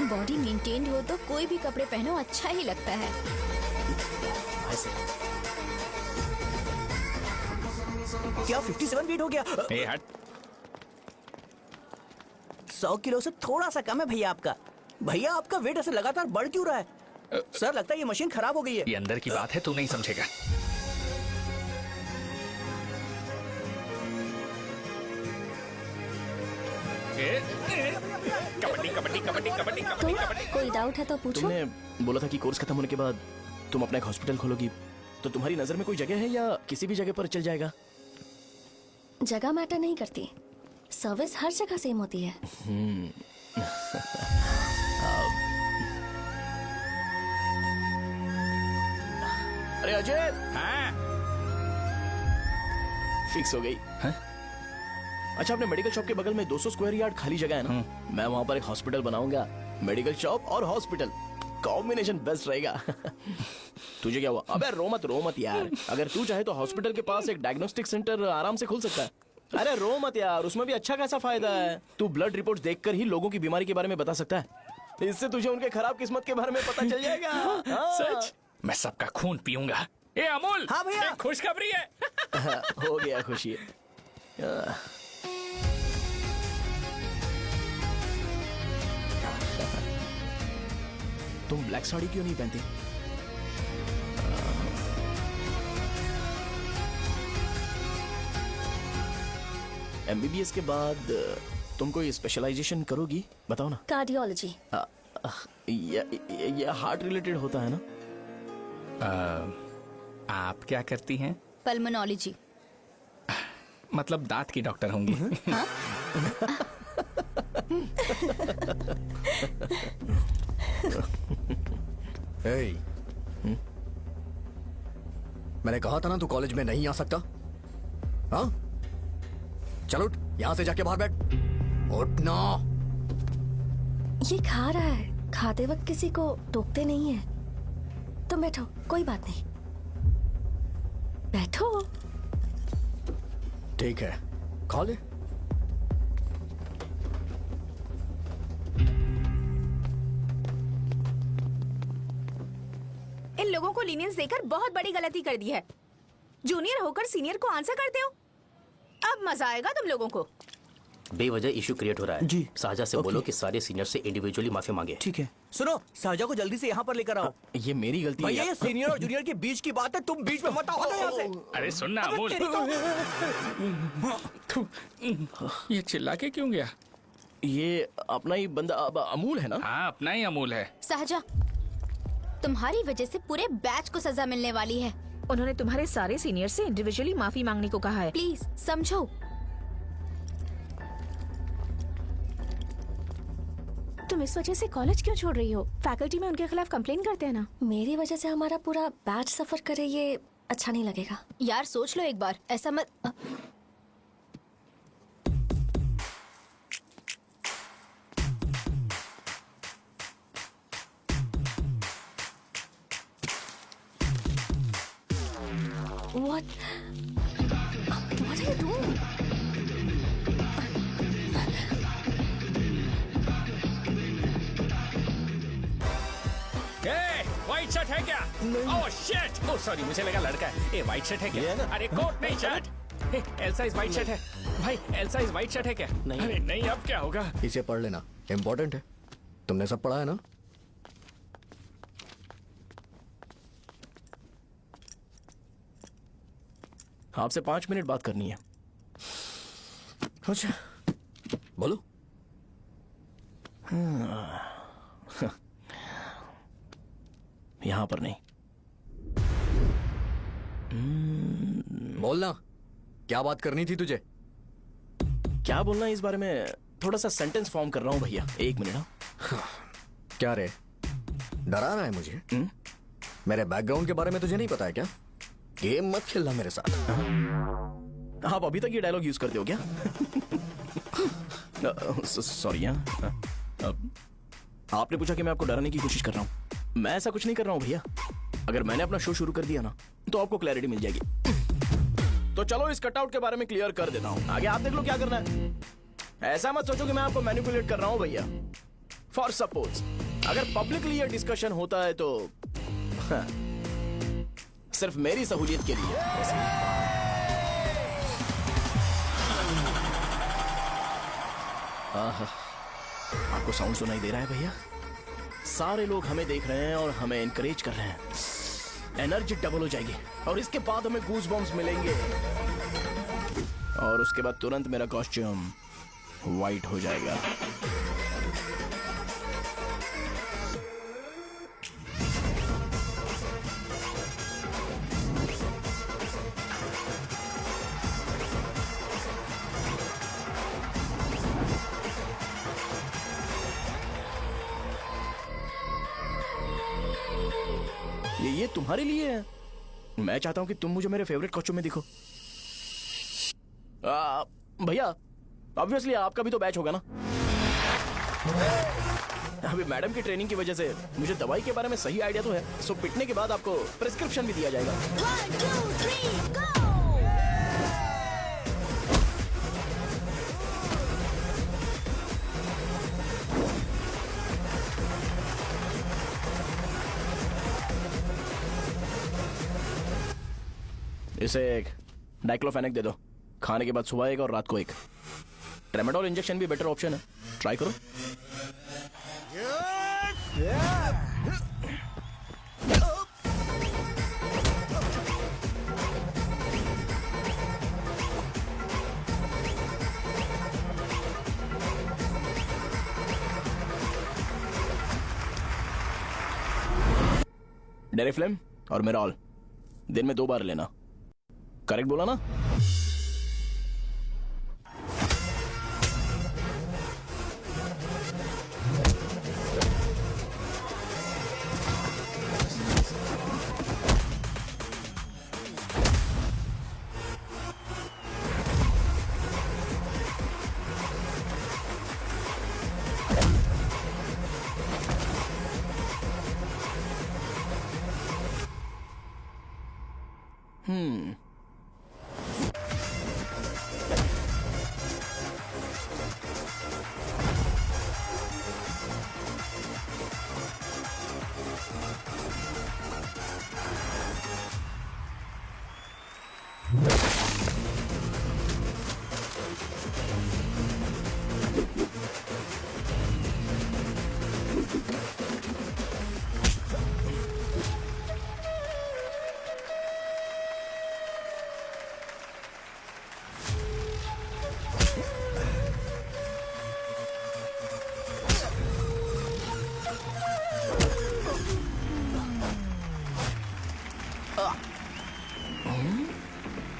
बॉडी मेंटेन्ड हो तो कोई भी कपड़े पहनो अच्छा ही लगता है। क्या 57 वेट हो गया? ए हट। 100 किलो से थोड़ा सा कम है भैया आपका। भैया आपका वेट ऐसे लगातार बढ़ क्यों रहा है? सर लगता है ये मशीन खराब हो गई है। ये अंदर की बात है, तू नहीं समझेगा। कबड्डी कबड्डी कबड्डी कबड्डी तो कबड्डी कबड्डी। कोई डाउट है तो पूछो। तुमने बोला था कि कोर्स खत्म होने के बाद तुम अपना एक हॉस्पिटल खोलोगी, तो तुम्हारी नजर में कोई जगह है या किसी भी जगह पर चल जाएगा? जगह मैटर नहीं करती, सर्विस हर जगह सेम होती है। अरे अजय, हाँ? फिक्स हो गई। अच्छा, अपने मेडिकल शॉप के बगल में 200 स्क्वायर यार्ड खाली जगह है ना, मैं वहाँ पर एक हॉस्पिटल बनाऊंगा। मेडिकल शॉप और हॉस्पिटल कॉम्बिनेशन बेस्ट रहेगा। तुझे क्या हुआ? अबे रो मत यार। अगर तू चाहे तो हॉस्पिटल के पास एक डायग्नोस्टिक सेंटर आराम से खुल सकता है। अरे रो मत यार, उसमें भी अच्छा खासा फायदा है। तू ब्लड रिपोर्ट देखकर ही लोगों की बीमारी के बारे में बता सकता है। इससे तुझे उनके खराब किस्मत के बारे में पता चल जाएगा। सच? मैं सबका खून पीऊंगा। ए अमूल, हाँ भैया। एक खुशखबरी है। हो गया खुशी। तुम ब्लैक साड़ी क्यों नहीं पहनती? एमबीबीएस के बाद तुम कोई स्पेशलाइजेशन करोगी? बताओ ना। कार्डियोलॉजी। ये हार्ट रिलेटेड होता है ना? आप क्या करती हैं? पल्मोनोलॉजी। मतलब दांत की डॉक्टर होंगी। हाँ? Hey, मैंने कहा था ना तू कॉलेज में नहीं आ सकता। हाँ, चल उठ, यहां से जाके बाहर बैठ। उठ ना। ये खा रहा है, खाते वक्त किसी को टोकते नहीं है। तुम बैठो, कोई बात नहीं, बैठो। ठीक है, खा ले। इन लोगों को लीनियंस देकर बहुत बड़ी गलती कर दी है। जूनियर होकर सीनियर को आंसर करते हो। अब मजा आएगा तुम लोगों को। बेवजह इशू क्रिएट हो रहा है जी। साजा से बोलो कि सारे सीनियर से इंडिविजुअली माफी मांगे। ठीक है। सुनो, साजा को जल्दी से यहाँ पर लेकर आओ। ये मेरी गलती है। भैया, ये सीनियर और जूनियर के बीच की बात है, तुम बीच में मत आओ। हटो यहाँ से। अरे सुनना अबे अमूल, तेरी तो- ये चिल्ला के क्यों गया? ये अपना ही बंदा अमूल है ना? हाँ, अपना ही अमूल है। साजा, तुम्हारी वजह से पूरे बैच को सजा मिलने वाली है। उन्होंने तुम्हारे सारे सीनियर से इंडिविजुअली माफी मांगने को कहा है। प्लीज समझो। तुम इस वजह से कॉलेज क्यों छोड़ रही हो? फैकल्टी में उनके खिलाफ कंप्लेन करते हैं ना। मेरी वजह से हमारा पूरा बैच सफर करे, ये अच्छा नहीं लगेगा। यार सोच लो एक बार, ऐसा मत। What are you doing? White shirt है क्या? Oh shit! ओह सॉरी, मुझे लगा लड़का है। ए व्हाइट शर्ट है क्या? अरे कोट नहीं, shirt. L size white shirt है भाई। एल साइज व्हाइट शर्ट है क्या? नहीं। अरे नहीं, अब क्या होगा? इसे पढ़ लेना, इम्पोर्टेंट है। तुमने सब पढ़ा है ना? आपसे 5 मिनट बात करनी है। अच्छा, बोलो। यहाँ पर नहीं। बोलना, क्या बात करनी थी तुझे? क्या बोलना है इस बारे में? थोड़ा सा सेंटेंस फॉर्म कर रहा हूँ भैया, 1 मिनट। क्या रे, डरा रहा है मुझे? मेरे बैकग्राउंड के बारे में तुझे नहीं पता है क्या? गेम मत खेलना मेरे साथ। आप अभी तक ये डायलॉग यूज करते हो क्या? सॉरी। आपने पूछा कि मैं आपको डराने की कोशिश कर रहा हूँ। मैं ऐसा कुछ नहीं कर रहा हूँ भैया। अगर मैंने अपना शो शुरू कर दिया ना, तो आपको क्लैरिटी मिल जाएगी। तो चलो इस कटआउट के बारे में क्लियर कर देता हूँ, आगे आप देख लो क्या करना है। ऐसा मत सोचो कि मैं आपको मैनिपुलेट कर रहा हूँ भैया। फॉर सपोज अगर पब्लिकली ये डिस्कशन होता है तो सिर्फ मेरी सहूलियत के लिए। आपको साउंड सुनाई दे रहा है भैया? सारे लोग हमें देख रहे हैं और हमें एनकरेज कर रहे हैं। एनर्जी डबल हो जाएगी और इसके बाद हमें गूज बम्स मिलेंगे और उसके बाद तुरंत मेरा कॉस्ट्यूम वाइट हो जाएगा। ये तुम्हारे लिए है। मैं चाहता हूं कि तुम मुझे मेरे फेवरेट कॉस्ट्यूम में दिखो। भैया ऑब्वियसली आपका भी तो बैच होगा ना। अभी मैडम की ट्रेनिंग की वजह से मुझे दवाई के बारे में सही आइडिया तो है, सो पिटने के बाद आपको प्रिस्क्रिप्शन भी दिया जाएगा। 1 2 3 गो। इसे एक डाइक्लोफेनेक दे दो, खाने के बाद सुबह एक और रात को एक। ट्रेमाडोल इंजेक्शन भी बेटर ऑप्शन है, ट्राई करो। डेरिफ्लेम और मेरॉल दिन में 2 बार लेना। करेक्ट बोला ना?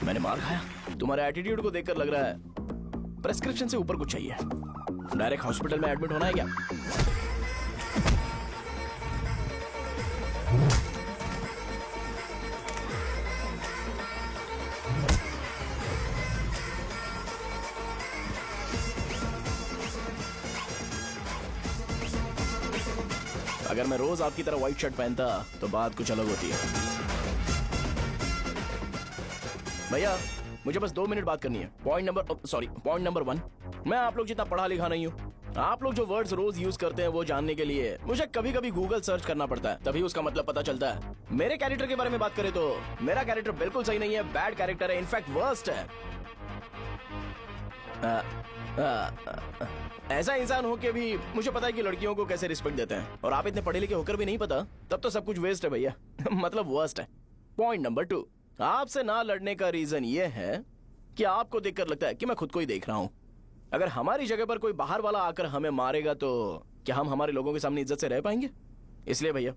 मैंने मार खाया? तुम्हारे एटीट्यूड को देखकर लग रहा है प्रेस्क्रिप्शन से ऊपर कुछ चाहिए। डायरेक्ट हॉस्पिटल में एडमिट होना है क्या? अगर मैं रोज आपकी तरह व्हाइट शर्ट पहनता तो बात कुछ अलग होती है। भैया मुझे बस 2 मिनट बात करनी है। पॉइंट नंबर 1, मैं आप लोग जितना पढ़ा लिखा नहीं हूँ। आप लोग जो वर्ड्स रोज यूज करते हैं वो जानने के लिए मुझे कभी कभी गूगल सर्च करना पड़ता है, तभी उसका मतलब पता चलता है। मेरे कैरेक्टर के बारे में बात करें तो मेरा कैरेक्टर बिल्कुल सही नहीं है, बैड कैरेक्टर है, इनफैक्ट वर्स्ट है। ऐसा इंसान हो के भी मुझे पता है कि लड़कियों को कैसे रिस्पेक्ट देते हैं, और आप इतने पढ़े लिखे होकर भी नहीं पता, तब तो सब कुछ वेस्ट है भैया। मतलब वर्स्ट है। पॉइंट नंबर 2, आपसे ना लड़ने का रीजन ये है कि आपको देखकर लगता है कि मैं खुद को ही देख रहा हूं। अगर हमारी जगह पर कोई बाहर वाला आकर हमें मारेगा तो क्या हम हमारे लोगों के सामने इज्जत से रह पाएंगे? इसलिए भैया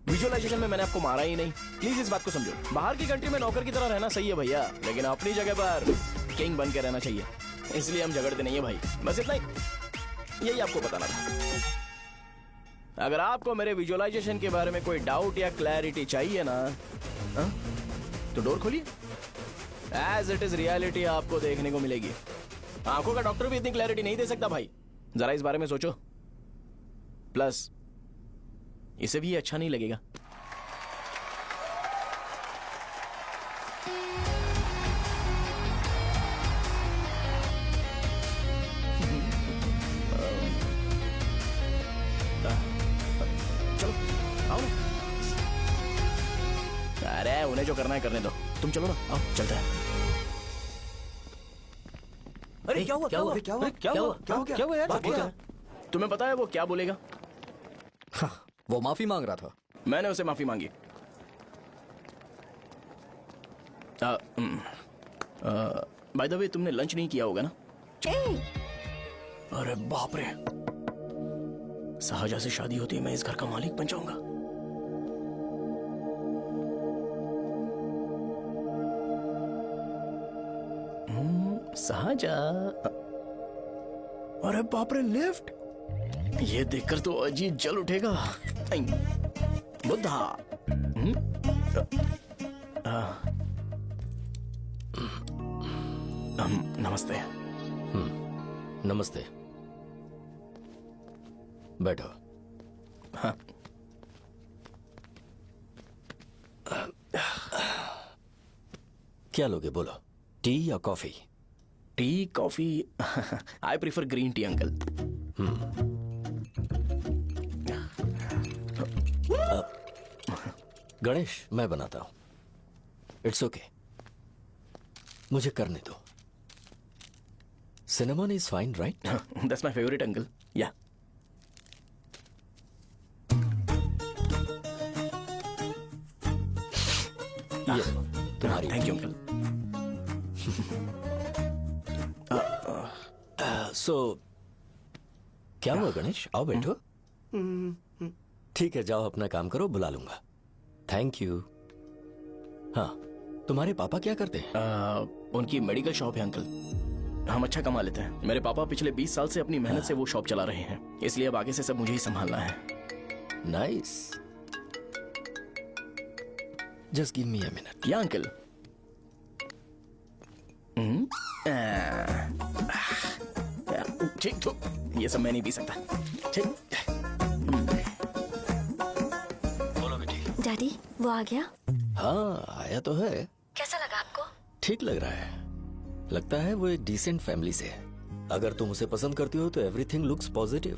विजुअलाइजेशन में मैंने आपको मारा ही नहीं, प्लीज इस बात को समझो। बाहर की कंट्री में नौकर की तरह रहना सही है भैया, लेकिन अपनी जगह पर किंग बन के रहना चाहिए। इसलिए हम झगड़ते नहीं है भाई, बस इतना ही, यही आपको बताना था। अगर आपको मेरे विजुअलाइजेशन के बारे में कोई डाउट या क्लैरिटी चाहिए ना, तो डोर खोलिए। एज इट इज रियलिटी आपको देखने को मिलेगी। आंखों का डॉक्टर भी इतनी क्लैरिटी नहीं दे सकता भाई, जरा इस बारे में सोचो। प्लस इसे भी अच्छा नहीं लगेगा। चलो आओ ना। अरे उन्हें जो करना है करने दो, तुम चलो ना, आओ चलते हैं। अरे क्या हुआ? क्या हुआ? क्या हुआ? क्या हुआ? क्या हुआ? क्या हुआ यार? तुम्हें पता है वो क्या बोलेगा? वो माफी मांग रहा था। मैंने उसे माफी मांगी। बाय द वे तुमने लंच नहीं किया होगा ना? अरे बाप रे, शाहजहां से शादी होती है मैं इस घर का मालिक बन जाऊंगा। शाहजहां, अरे बाप रे, लिफ्ट! ये देखकर तो अजीत जल उठेगा। बुद्धा। नमस्ते। नमस्ते, बैठो। हाँ। क्या लोगे बोलो, टी या coffee? T, coffee? I prefer green tea uncle. Ganesh, मैं बनाता हूं। इट्स ओके, मुझे करने दो। Cinnamon is fine, right? That's my favourite uncle. या ये तुम्हारी। Thank you uncle. सो क्या हुआ गणेश? आओ बैठो। ठीक है, जाओ अपना काम करो, बुला लूंगा। Thank you. हाँ, तुम्हारे पापा क्या करते हैं? उनकी मेडिकल शॉप है अंकल। हम अच्छा कमा लेते हैं। मेरे पापा पिछले 20 साल से अपनी मेहनत से वो शॉप चला रहे हैं, इसलिए अब आगे से सब मुझे ही संभालना है। Nice. Just give me a minute. या अंकल। ठीक, तो ये सब मैं नहीं पी सकता। ठीक। बोलो बेटी। डैडी, वो आ गया? हाँ, आया तो है। कैसा लगा आपको? ठीक लग रहा है। लगता है वो एक डिसेंट फैमिली से है। अगर तुम उसे पसंद करती हो तो एवरीथिंग लुक्स पॉजिटिव।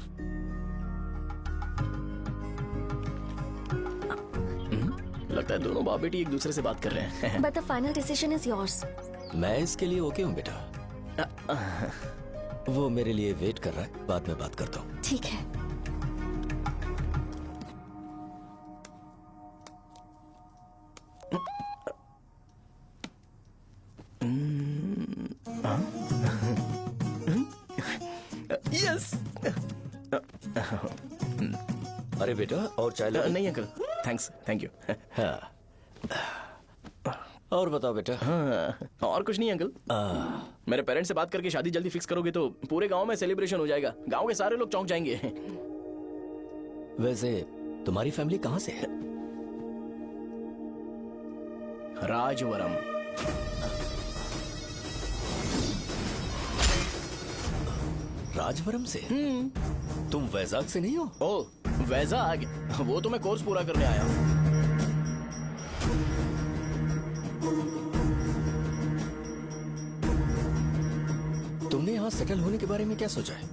लगता है दोनों बाप बेटी एक दूसरे से बात कर रहे हैं। But the final decision is yours. मैं इसके लिए ओके हूँ बेटा। वो मेरे लिए वेट कर रहा है, बाद में बात करता हूँ। ठीक है। यस। अरे बेटा, और चाय लो। नहीं अंकल, थैंक्स, थैंक यू। हाँ। और बताओ बेटा। हाँ, और कुछ नहीं अंकल। मेरे पेरेंट्स से बात करके शादी जल्दी फिक्स करोगे तो पूरे गांव में सेलिब्रेशन हो जाएगा। गांव के सारे लोग चौंक जाएंगे। वैसे तुम्हारी फैमिली कहाँ से है? राजवरम। राजवरम से? तुम वैजाग से नहीं हो? ओ, वैजाग? वो तो मैं कोर्स पूरा करने आया हूँ। तुमने यहाँ सेटल होने के बारे में क्या सोचा है?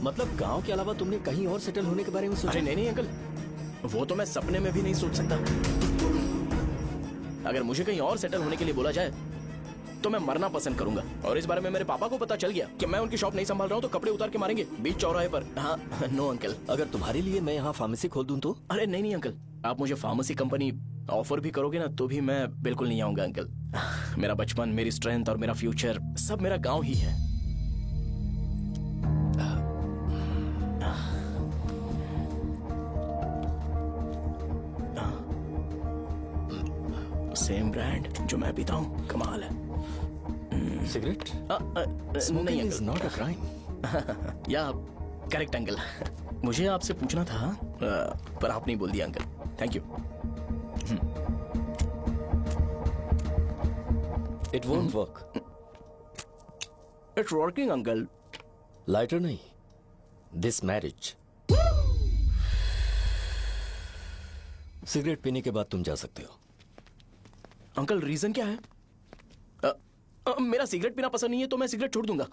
मतलब गांव के अलावा तुमने कहीं और सेटल होने के बारे में सोचा? अरे नहीं नहीं अंकल, वो तो मैं सपने में भी नहीं सोच सकता। अगर मुझे कहीं और सेटल होने के लिए बोला जाए तो मैं मरना पसंद करूंगा। और इस बारे में मेरे पापा को पता चल गया कि मैं उनकी शॉप नहीं संभाल रहा हूँ तो कपड़े उतार के मारेंगे बीच चौराहे पर। हाँ, नो अंकल। अगर तुम्हारे लिए मैं यहाँ फार्मेसी खोल दूं तो? अरे नहीं नहीं अंकल, आप मुझे फार्मेसी कंपनी ऑफर भी करोगे ना तो भी मैं बिल्कुल नहीं आऊंगा अंकल। मेरा बचपन, मेरी स्ट्रेंथ और मेरा फ्यूचर सब मेरा गाँव ही है। सेम ब्रांड जो मैं पीता हूँ, कमाल है। सिगरेट? नहीं इज नॉट अ क्राइम। या करेक्ट अंकल। मुझे आपसे पूछना था पर आप नहीं बोल दिया uncle. Thank you. It won't work. It's working uncle. Lighter नहीं, दिस मैरिज। सिगरेट पीने के बाद तुम जा सकते हो। अंकल रीजन क्या है? मेरा सिगरेट पीना पसंद नहीं है तो मैं सिगरेट छोड़ दूंगा।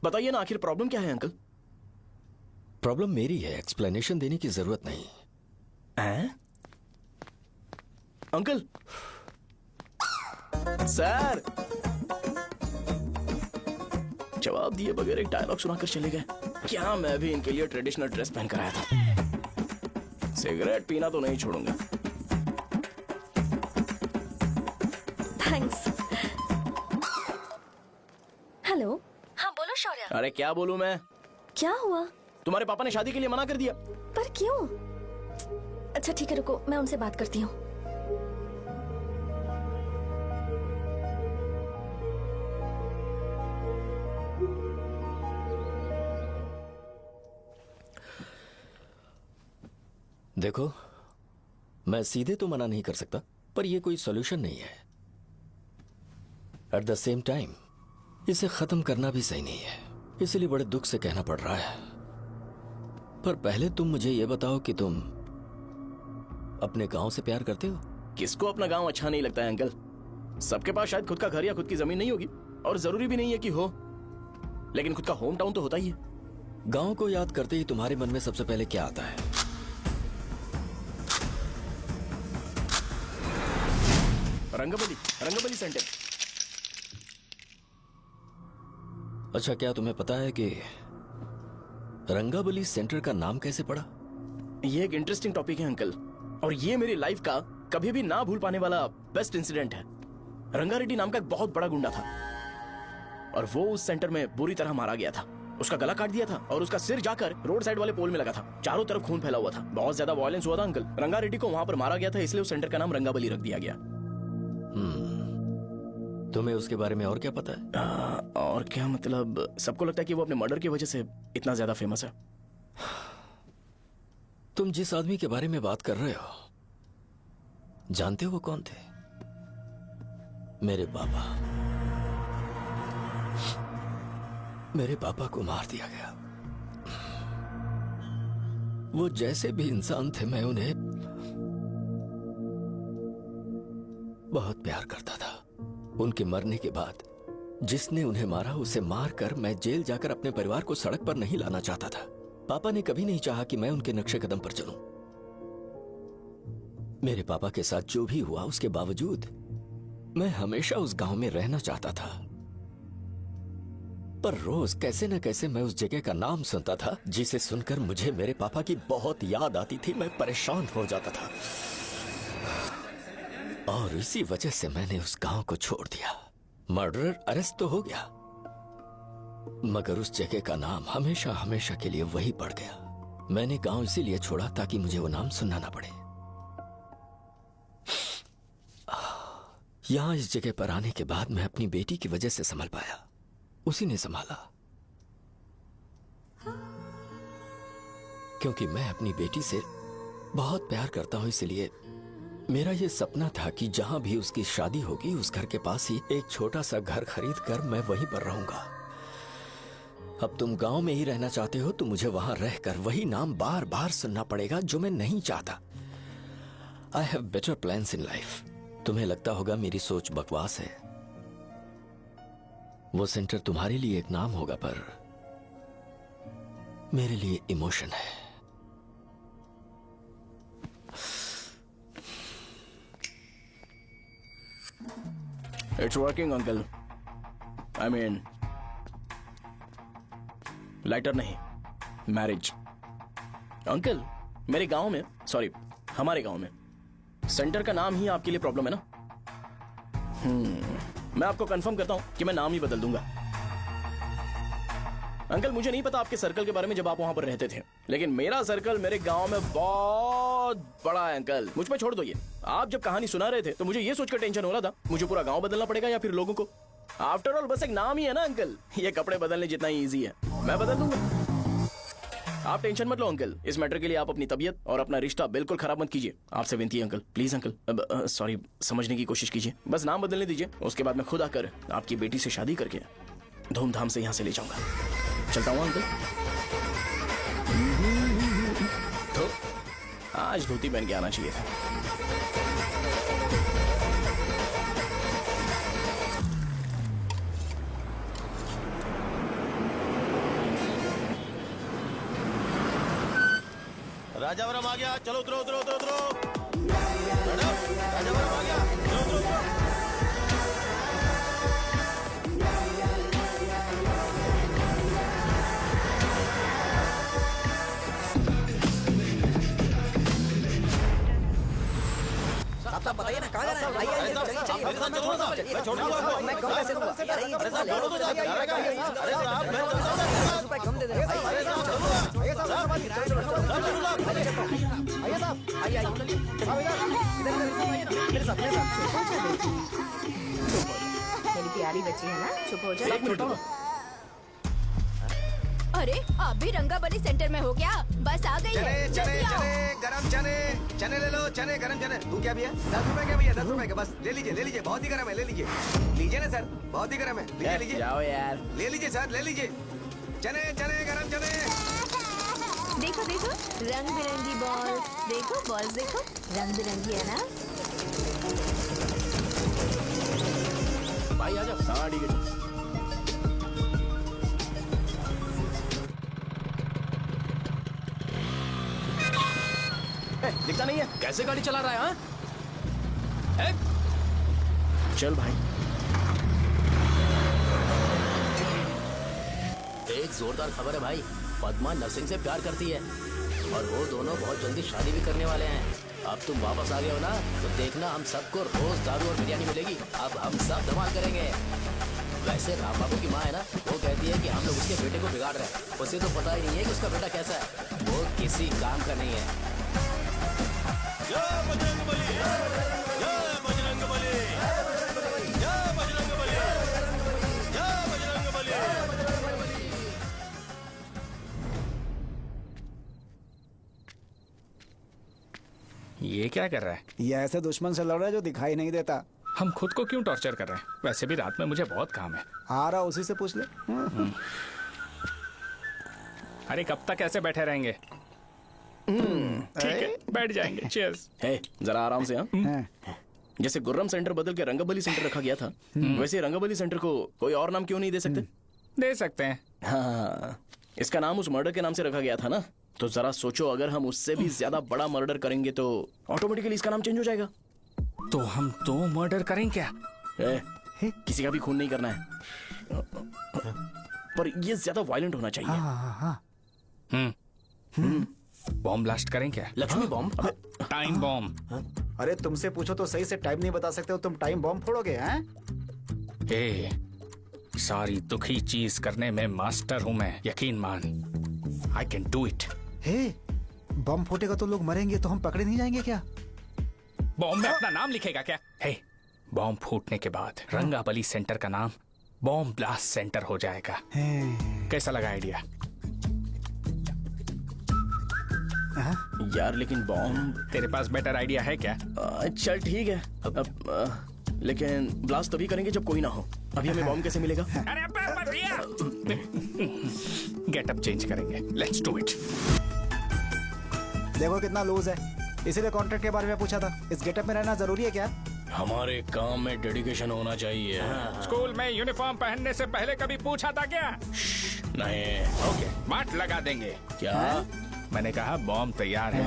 बताइए ना, आखिर प्रॉब्लम क्या है अंकल? प्रॉब्लम मेरी है, एक्सप्लेनेशन देने की जरूरत नहीं। अंकल, सर जवाब दिए बगैर एक डायलॉग सुनाकर चले गए। क्या मैं भी इनके लिए ट्रेडिशनल ड्रेस पहन कर आया था। सिगरेट पीना तो नहीं छोड़ूंगा। थैंक्स। हेलो। हाँ बोलो शौर्य। अरे क्या बोलूं मैं? क्या हुआ? तुम्हारे पापा ने शादी के लिए मना कर दिया। पर क्यों? अच्छा ठीक है, रुको, मैं उनसे बात करती हूँ। देखो, मैं सीधे तो मना नहीं कर सकता, पर यह कोई सॉल्यूशन नहीं है। एट द सेम टाइम इसे खत्म करना भी सही नहीं है, इसलिए बड़े दुख से कहना पड़ रहा है। पर पहले तुम मुझे यह बताओ कि तुम अपने गांव से प्यार करते हो? किसको अपना गांव अच्छा नहीं लगता है अंकल? सबके पास शायद खुद का घर या खुद की जमीन नहीं होगी, और जरूरी भी नहीं है कि हो, लेकिन खुद का होम टाउन तो होता ही है। गांव को याद करते ही तुम्हारे मन में सबसे पहले क्या आता है? रंगबली सेंटर। अच्छा, क्या तुम्हें पता है कि रंगाबली सेंटर का नाम कैसे पड़ा? ये एक इंटरेस्टिंग टॉपिक है अंकल, और ये मेरी लाइफ का कभी भी ना भूल पाने वाला बेस्ट इंसिडेंट है। रंगारेड्डी नाम का एक बहुत बड़ा गुंडा था, और वो उस सेंटर में बुरी तरह मारा गया था। उसका गला काट दिया था और उसका सिर जाकर रोड साइड वाले पोल में लगा था। चारों तरफ खून फैला हुआ था, बहुत ज्यादा वायलेंस हुआ था अंकल। रंगारेड्डी को वहां पर मारा गया था, इसलिए उस सेंटर का नाम रंगाबली रख दिया गया। तुम्हें उसके बारे में और क्या पता है? और क्या मतलब, सबको लगता है कि वो अपने मर्डर की वजह से इतना ज्यादा फेमस है। तुम जिस आदमी के बारे में बात कर रहे हो, जानते हो वो कौन थे? मेरे पापा। मेरे पापा को मार दिया गया। वो जैसे भी इंसान थे, मैं उन्हें बहुत प्यार करता था। उनके मरने के बाद जिसने उन्हें मारा उसे मारकर मैं जेल जाकर अपने परिवार को सड़क पर नहीं लाना चाहता था। पापा ने कभी नहीं चाहा कि मैं उनके नक्शे कदम पर चलूं। मेरे पापा के साथ जो भी हुआ, उसके बावजूद मैं हमेशा उस गांव में रहना चाहता था। पर रोज कैसे न कैसे मैं उस जगह का नाम सुनता था, जिसे सुनकर मुझे मेरे पापा की बहुत याद आती थी। मैं परेशान हो जाता था, और इसी वजह से मैंने उस गांव को छोड़ दिया। मर्डरर अरेस्ट तो हो गया, मगर उस जगह का नाम हमेशा हमेशा के लिए वही पड़ गया। मैंने गांव इसीलिए छोड़ा ताकि मुझे वो नाम सुनना ना पड़े। यहां इस जगह पर आने के बाद मैं अपनी बेटी की वजह से संभल पाया। उसी ने संभाला, क्योंकि मैं अपनी बेटी से बहुत प्यार करता हूं। इसलिए मेरा यह सपना था कि जहां भी उसकी शादी होगी, उस घर के पास ही एक छोटा सा घर खरीद कर मैं वहीं पर रहूंगा। अब तुम गांव में ही रहना चाहते हो तो मुझे वहां रहकर वही नाम बार बार सुनना पड़ेगा, जो मैं नहीं चाहता। I have better plans in life. तुम्हें लगता होगा मेरी सोच बकवास है। वो सेंटर तुम्हारे लिए एक नाम होगा, पर मेरे लिए इमोशन है। It's working uncle. I mean, lighter नहीं, मैरिज। अंकल, मेरे गांव में, सॉरी हमारे गांव में सेंटर का नाम ही आपके लिए प्रॉब्लम है ना? मैं आपको कंफर्म करता हूं कि मैं नाम ही बदल दूंगा। अंकल, मुझे नहीं पता आपके सर्कल के बारे में जब आप वहां पर रहते थे, लेकिन मेरा सर्कल मेरे गांव में बहुत बड़ा है अंकल। मुझ पे छोड़ दो ये। आप जब कहानी सुना रहे थे तो मुझे ये सोचकर टेंशन हो रहा था, मुझे पूरा गांव बदलना पड़ेगा या फिर लोगों को। आफ्टर ऑल बस एक नाम ही है ना अंकल, ये कपड़े बदलने जितना ही ईजी है। मैं बदल दूंगा, आप टेंशन मत लो अंकल। इस मैटर के लिए आप अपनी तबीयत और अपना रिश्ता बिल्कुल खराब मत कीजिए। आपसे विनती है अंकल, प्लीज अंकल। अब सॉरी, समझने की कोशिश कीजिए। बस नाम बदलने दीजिए, उसके बाद मैं खुद आकर आपकी बेटी से शादी करके धूमधाम से यहाँ से ले जाऊंगा। चलता हूँ अंकल। तो आज धोती पहन के आना चाहिए था। राजावरम आ गया, चलो उतरो उतरो उतरो उतरो। मैडम, राजावरम आ गया, चलो उतरो उतरो। साहब बताइए आइए ना, कहाँ जाना है? आइए, आइए, चलिए, चलिए, मेरे साथ मैं छोड़ दूंगा। मैं छोड़ दूंगा, मैं कम पैसे दूंगा। अरे ये पैसा ले लो तो जाइए, अरे साहब, मैं 50 रुपए कम दे दे। आइए साहब, आइए साहब, आइए साहब, आइए, मेरे साथ, मेरी प्यारी बच्ची है ना, चुप हो जा। अरे आप भी रंगाबली सेंटर में हो क्या? बस आ गई चने है। चने जल्दी आओ। चने गरम चने चने ले लो, चने गरम चने। तू क्या भैया? 10 रुपए का भैया, 10 रुपए का। बस ले लीजिए, बहुत ही गरम है, ले लीजिए। लीजिए ना सर, बहुत ही गरम है, लीजिए। जाओ यार, ले लीजिए सर, ले लीजिए। चने चने गरम चने। देखो देखो रंग बिरंगी बॉल, देखो बॉल्स देखो रंग बिरंगी है ना। भाई आ जाओ। हाँ ठीक है। दिखता नहीं है, कैसे गाड़ी चला रहा है? हाँ चल भाई। एक जोरदार खबर है भाई, पद्मा नरसिंह से प्यार करती है और वो दोनों बहुत जल्दी शादी भी करने वाले हैं। अब तुम वापस आ गए हो ना, तो देखना हम सबको रोज दारू और बिरयानी मिलेगी। अब हम सब धमाल करेंगे। वैसे राम बाबू की माँ है ना, वो कहती है कि हम लोग उसके बेटे को बिगाड़ रहे हैं। उसे तो पता ही नहीं है कि उसका बेटा कैसा है, वो किसी काम का नहीं है। जय बजरंगबली, जय बजरंगबली, जय बजरंगबली, जय बजरंगबली। ये क्या कर रहा है? ये ऐसे दुश्मन से लड़ रहा है जो दिखाई नहीं देता। हम खुद को क्यों टॉर्चर कर रहे हैं? वैसे भी रात में मुझे बहुत काम है। आ रहा उसी से पूछ ले। अरे कब तक ऐसे बैठे रहेंगे? ठीक है, बैठ जाएंगे। चीयर्स। हे जरा आराम से। हाँ जैसे गुर्रम सेंटर बदल के रंगाबली सेंटर रखा गया था, वैसे रंगाबली सेंटर को कोई और नाम क्यों नहीं दे सकते? दे सकते हैं। हाँ, इसका नाम उस मर्डर के नाम से रखा गया था ना, तो जरा सोचो अगर हम उससे भी ज्यादा बड़ा मर्डर करेंगे तो ऑटोमेटिकली इसका नाम चेंज हो जाएगा। तो हम 2 मर्डर करें क्या? किसी का भी खून नहीं करना है, पर ये ज्यादा वायलेंट होना चाहिए। बॉम्ब ब्लास्ट करें क्या? लक्ष्मी बॉम्ब? Time bomb. अरे तुमसे पूछो तो सही से टाइम नहीं बता सकते हो, तुम टाइम बॉम्ब फोड़ोगे? हैं? ए, सारी दुखी चीज करने में मास्टर हूं मैं, यकीन मान। I can do it. Hey, bomb फूटेगा तो लोग मरेंगे, तो हम पकड़े नहीं जाएंगे क्या? बॉम्ब में अपना नाम लिखेगा क्या? हे, बॉम्ब फूटने के बाद रंगाबली सेंटर का नाम बॉम्ब ब्लास्ट सेंटर हो जाएगा। कैसा लगा आइडिया? यार लेकिन बॉम्ब, तेरे पास बेटर आइडिया है क्या? चल ठीक है, लेकिन ब्लास्ट तभी करेंगे जब कोई ना हो। अभी हमें बॉम्ब कैसे मिलेगा? अरे भैया, गेटअप चेंज करेंगे। Let's do it. देखो कितना लूज है, इसीलिए कॉन्ट्रैक्ट के बारे में पूछा था। इस गेटअप में रहना जरूरी है क्या? हमारे काम में डेडिकेशन होना चाहिए। स्कूल में यूनिफॉर्म पहनने से पहले कभी पूछा था क्या? नहीं। ओके, बांट लगा देंगे। क्या? मैंने कहा बॉम्ब तैयार है।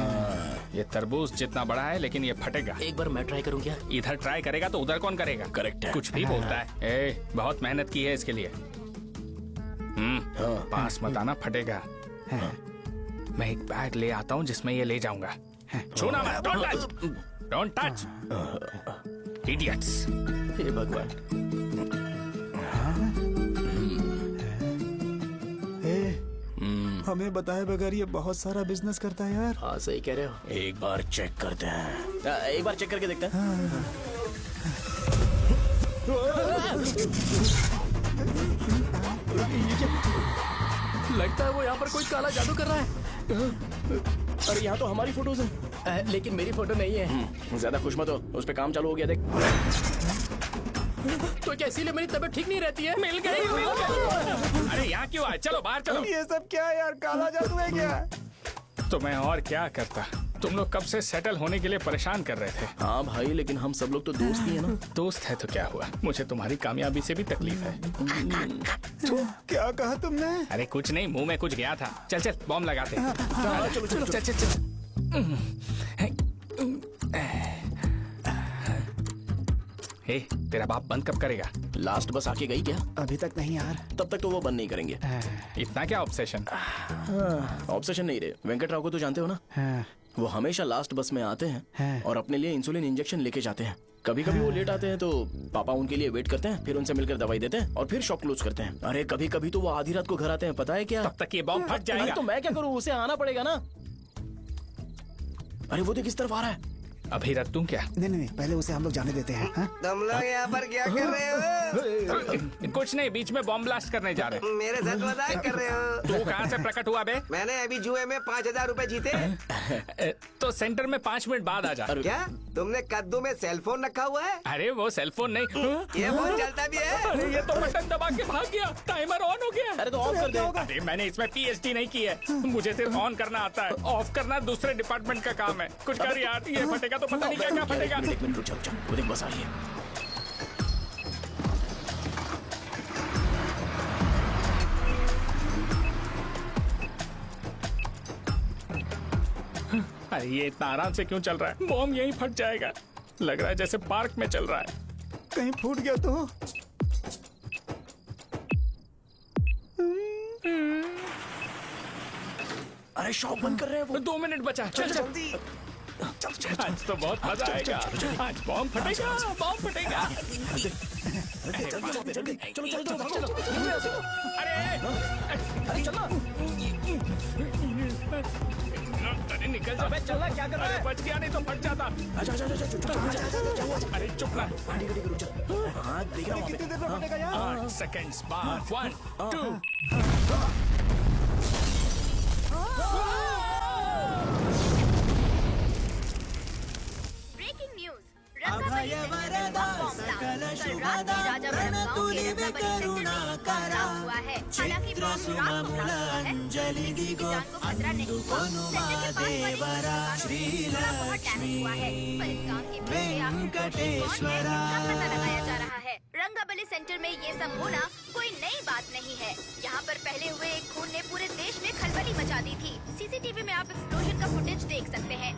ये तरबूज जितना बड़ा है, लेकिन ये फटेगा। एक बार मैं ट्राई करूं क्या? इधर ट्राई करेगा तो उधर कौन करेगा? करेक्ट है। कुछ भी बोलता है। ए, बहुत मेहनत की है इसके लिए। पास मत आना, फटेगा। मैं एक बैग ले आता हूँ जिसमें ये ले जाऊंगा। छूना मत, don't touch, don't touch, idiots. हे भगवान। हमें बताए बगैर ये बहुत सारा बिजनेस करता है यार। हाँ सही कह रहे हो। एक बार चेक करते हैं। एक बार चेक करके देखते हैं। लगता है वो यहाँ पर कोई काला जादू कर रहा है। अरे यहाँ तो हमारी फोटोज हैं, लेकिन मेरी फोटो नहीं है। ज्यादा खुश मत हो, उस पे काम चालू हो गया देख। तो क्या इसीलिए मेरी तबीयत ठीक नहीं रहती है? मिल गई, मिल गई। अरे यहाँ क्यों आए? चलो बाहर चलो। ये सब क्या है यार? काला जादू है क्या? तो मैं और क्या करता? तुम लोग कब से सेटल होने के लिए परेशान कर रहे थे। हाँ भाई, लेकिन हम सब लोग तो दोस्त ही है ना। दोस्त है तो क्या हुआ? मुझे तुम्हारी कामयाबी से भी तकलीफ है। क्या कहा तुमने? अरे कुछ नहीं, मुंह में कुछ गया था। चल चल बॉम्ब लगाते हैं। चलो चलो चल चल चल। हे, तेरा बाप बंद कब करेगा? लास्ट बस आके गई क्या? अभी तक नहीं यार। तब तक तो वो बंद नहीं करेंगे। इतना क्या ऑब्सेशन? ऑब्सेशन नहीं रे, वेंकट राव को तो जानते हो ना? वो हमेशा लास्ट बस में आते हैं और अपने लिए इंसुलिन इंजेक्शन लेके जाते हैं। कभी कभी वो लेट आते हैं तो पापा उनके लिए वेट करते हैं, फिर उनसे मिलकर दवाई देते हैं और फिर शॉप क्लोज करते हैं। अरे कभी कभी तो वो आधी रात को घर आते हैं, पता है क्या? तब तक ये बॉम्ब फट जाएगा। अरे तो मैं क्या करूँ, उसे आना पड़ेगा ना। अरे वो देख किस तरफ आ रहा है। अभी रख दूं क्या? नहीं, पहले उसे हम लोग जाने देते हैं। तुम लोग यहाँ पर क्या कर रहे हो? कुछ नहीं, बीच में बॉम्ब ब्लास्ट करने जा रहे हैं। मेरे साथ मजाक कर रहे हो? तू कहाँ से प्रकट हुआ बे? मैंने अभी जुए में 5,000 रुपए जीते। तो सेंटर में 5 मिनट बाद आ जा। क्या तुमने कद्दू में सेल फोन रखा हुआ है? अरे वो सेल फोन नहीं, ये फोन चलता भी है। अरे ये तो बटन दबा के भाग गया, टाइमर ऑन हो गया। अरे तो ऑफ कर दे। अरे मैंने इसमें PhD नहीं की है, मुझे सिर्फ ऑन करना आता है, ऑफ करना दूसरे डिपार्टमेंट का काम है। कुछ कर यार, ये फटेगा तो पता नहीं क्या क्या फटेगा। एक मिनट रुक जा, वो देख बस आ रही है। अरे ये इतना आराम से क्यों चल रहा है? बॉम्ब यहीं फट जाएगा। लग रहा है जैसे पार्क में चल रहा है। कहीं फूट गया तो? अरे शॉप बंद कर रहे हैं वो। 2 मिनट बचा, चल जल्दी। आज तो बहुत मजा आएगा, आज बॉम्ब फटेगा, बॉम्ब फटेगा। चलो। अरे निकल जा। चलना क्या कर रहा है? बच गया, नहीं तो फट जाता। अरे चुप ना। हाँ देख रहा हूँ। कितनी देर में फटेगा यार? 8 सेकंड्स बाद 1 2। ब्रेकिंग न्यूज, रंगाबली सेंटर में बॉम्ब ब्लास्ट। कल रात में राजा गांव के रंगाबली सेंटर में बमला हुआ है। हालांकि बॉम्ब रात को ब्लास्ट हुआ है, किसी की जान को खतरा नहीं हुआ। सेंटर के पास वाली बहुत डैमेज हुआ है, पर इस काम के पीछे आखिर कौन है, इसका पता लगाया जा रहा है। रंगाबली सेंटर में ये सब होना कोई नई बात नहीं है। यहाँ पर पहले हुए एक खून ने पूरे देश में खलबली मचा दी थी। CCTV में आप एक्सप्लोजन का फुटेज देख सकते हैं।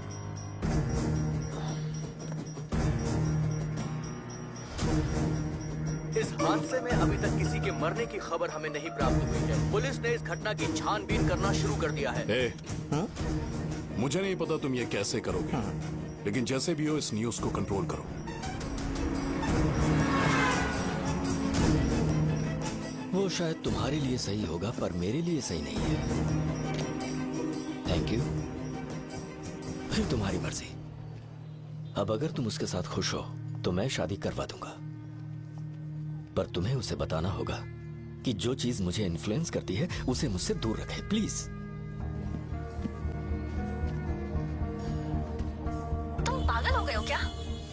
इस हादसे में अभी तक किसी के मरने की खबर हमें नहीं प्राप्त हुई है। पुलिस ने इस घटना की छानबीन करना शुरू कर दिया है। मुझे नहीं पता तुम ये कैसे करोगे, लेकिन जैसे भी हो इस न्यूज को कंट्रोल करो। वो शायद तुम्हारे लिए सही होगा पर मेरे लिए सही नहीं है। Thank you. फिर तुम्हारी मर्जी। अब अगर तुम उसके साथ खुश हो तो मैं शादी करवा दूंगा, पर तुम्हें उसे बताना होगा कि जो चीज मुझे इन्फ्लुएंस करती है उसे मुझसे दूर रखे, प्लीज। तुम पागल हो गए हो क्या?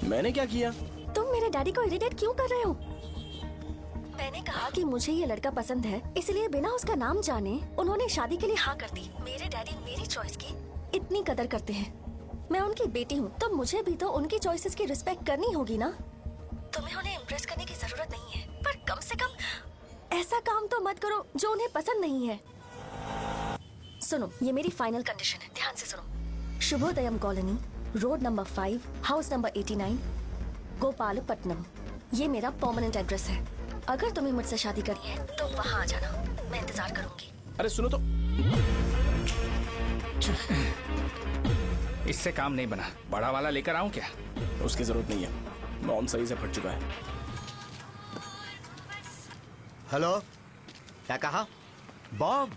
मैंने क्या किया? तुम मेरे डैडी को इरिटेट क्यों कर रहे हो? मैंने कहा कि मुझे ये लड़का पसंद है, इसलिए बिना उसका नाम जाने उन्होंने शादी के लिए हाँ कर दी। मेरे डैडी मेरी चॉइस की इतनी कदर करते हैं। मैं उनकी बेटी हूँ तो मुझे भी तो उनकी चॉइसेस की रिस्पेक्ट करनी होगी ना। तुम्हें उन्हें इम्प्रेस करने की जरूरत नहीं है, पर कम से कम ऐसा काम तो मत करो जो उन्हें पसंद नहीं है। सुनो, ये मेरी फाइनल कंडीशन है, ध्यान से सुनो। Shubhodayam colony, road number 5, house number 89, Gopalapatnam. ये मेरा परमानेंट एड्रेस है। अगर तुम्हें मुझसे शादी करनी है तो वहाँ आ जाना, मैं इंतजार करूंगी। अरे सुनो तो। इससे काम नहीं बना, बड़ा वाला लेकर आऊं क्या? उसकी जरूरत नहीं है, बॉम्ब सही से फट चुका है। हेलो, क्या कहा? बॉम्ब?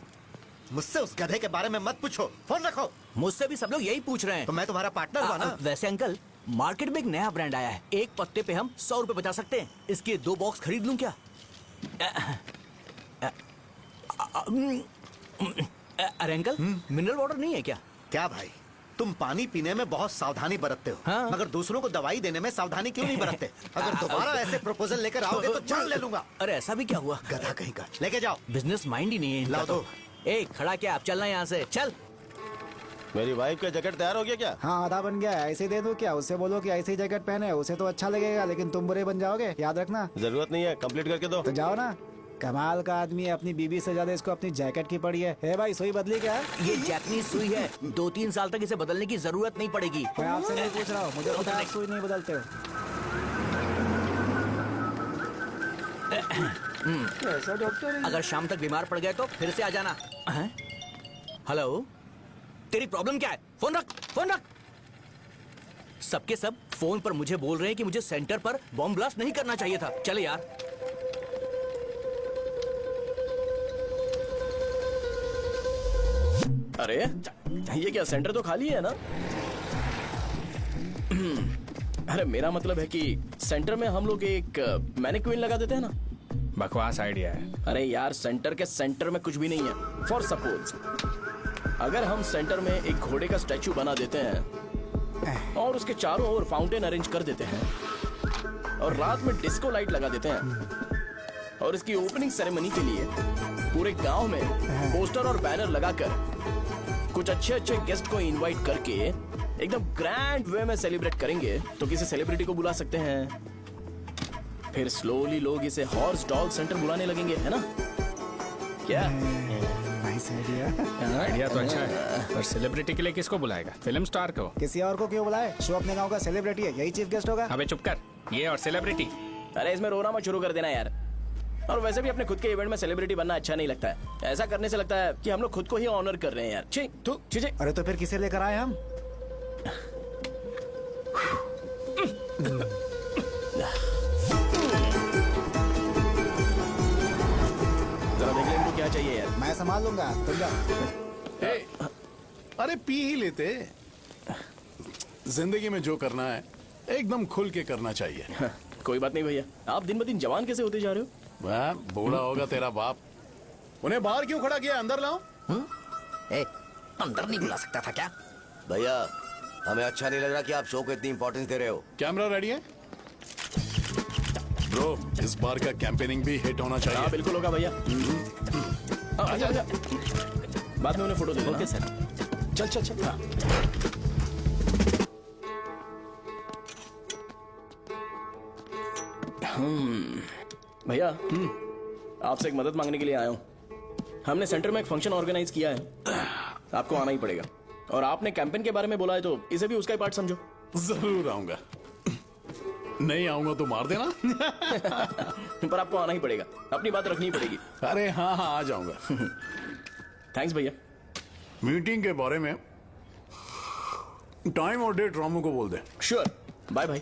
मुझसे उस गधे के बारे में मत पूछो, फोन रखो। मुझसे भी सब लोग यही पूछ रहे हैं। तो मैं तुम्हारा पार्टनर हुआ ना? वैसे अंकल, मार्केट में एक नया ब्रांड आया है, एक पत्ते पे हम 100 रुपए बचा सकते हैं। इसके 2 बॉक्स खरीद लूं क्या? अरे अंकल, मिनरल वाटर नहीं है क्या? क्या भाई, तुम पानी पीने में बहुत सावधानी बरतते हो, हाँ? मगर दूसरों को दवाई देने में सावधानी क्यों नहीं बरतते? अगर दोबारा ऐसे प्रपोजल लेकर आओगे तो जान ले लूंगा। अरे ऐसा भी क्या हुआ? गधा कहीं का, लेके जाओ। बिजनेस माइंड ही नहीं है इनका। लाओ दो। खड़ा क्या, आप चलना यहाँ से, चल। मेरी वाइफ का जैकेट तैयार हो गया क्या? हाँ, आधा बन गया है। ऐसे दे दो क्या? उससे बोलो कि ऐसे ही जैकेट पहने, उसे तो अच्छा लगेगा, लेकिन तुम बुरे बन जाओगे, याद रखना। जरूरत नहीं है, कंप्लीट करके दो। तो जाओ ना। कमाल का आदमी है, अपनी बीबी से ज्यादा इसको अपनी जैकेट की पड़ी है। हे भाई, सुई बदली क्या? ये जैपनीज सुई है, 2-3 साल तक इसे बदलने की जरूरत नहीं पड़ेगी। मैं आपसे नहीं पूछ रहा हूँ, मुझे पता है आप सुई नहीं बदलते हो। अगर शाम तक बीमार पड़ गए तो फिर से आ जाना। हेलो, तेरी प्रॉब्लम क्या है? फोन रख, फोन रख। सबके सब फोन पर मुझे बोल रहे हैं कि मुझे सेंटर पर बॉम्ब ब्लास्ट नहीं करना चाहिए था। चले यार। अरे ये क्या, सेंटर तो खाली है ना? अरे मेरा मतलब है कि सेंटर में हम लोग एक मैनिक्विन लगा देते हैं ना। बकवास आइडिया है। अरे यार, सेंटर के सेंटर में कुछ भी नहीं है। फॉर सपोज अगर हम सेंटर में एक घोड़े का स्टैचू बना देते हैं और उसके चारों ओर फाउंटेन अरेंज कर देते हैं और रात में डिस्को लाइट लगा देते हैं और इसकी ओपनिंग सेरेमनी के लिए पूरे गांव में पोस्टर और बैनर लगाकर कुछ अच्छे अच्छे गेस्ट को इनवाइट करके एकदम ग्रैंड वे में सेलिब्रेट करेंगे, तो किसी सेलिब्रिटी को बुला सकते हैं। फिर स्लोली लोग इसे हॉर्स डॉल सेंटर बुलाने लगेंगे, है ना? क्या? Nice idea. आइडिया तो अच्छा है, पर सेलिब्रिटी के लिए किसको बुलाएगा? फिल्म स्टार को। किसी और को क्यों बुलाए? शो अपने गांव का सेलिब्रिटी है, यही चीफ गेस्ट होगा। अबे चुप कर, ये और सेलिब्रिटी। अरे इसमें रोना मत शुरू कर देना यार। और वैसे भी अपने खुद के इवेंट में सेलिब्रिटी बनना अच्छा नहीं लगता है। ऐसा करने से लगता है कि हम लोग खुद को ही ऑनर कर रहे हैं यार। छी, तू, छी, छी। अरे तो फिर किसे लेकर आए हम? जरा देख ले इनको क्या चाहिए यार। मैं संभाल लूंगा, तुम जाओ। अरे पी ही लेते। जिंदगी में जो करना है एकदम खुल के करना चाहिए। कोई बात नहीं भैया, आप दिन ब दिन जवान कैसे होते जा रहे हो? वह बूढ़ा होगा तेरा बाप। उन्हें बाहर क्यों खड़ा किया? अंदर लाओ। अंदर नहीं बुला सकता था क्या? भैया हमें अच्छा नहीं लग रहा कि आप शो को इतनी इंपॉर्टेंस दे रहे हो। कैमरा रेडी है ब्रो? इस बार का कैंपेनिंग भी हिट होना चाहिए। हाँ बिल्कुल होगा भैया। आजा आजा, बाद में उन्हें फोटो दे देना। Okay sir. चल चल चल। हाँ। भैया आपसे एक मदद मांगने के लिए आया हूँ। हमने सेंटर में एक फंक्शन ऑर्गेनाइज किया है, आपको आना ही पड़ेगा। और आपने कैंपेन के बारे में बोला है तो इसे भी उसका ही पार्ट समझो। जरूर आऊंगा। नहीं आऊंगा तो मार देना। पर आपको आना ही पड़ेगा, अपनी बात रखनी पड़ेगी। अरे हाँ हाँ आ जाऊंगा। थैंक्स भैया। मीटिंग के बारे में टाइम और डेट रामू को बोल दे। श्योर, बाय भाई।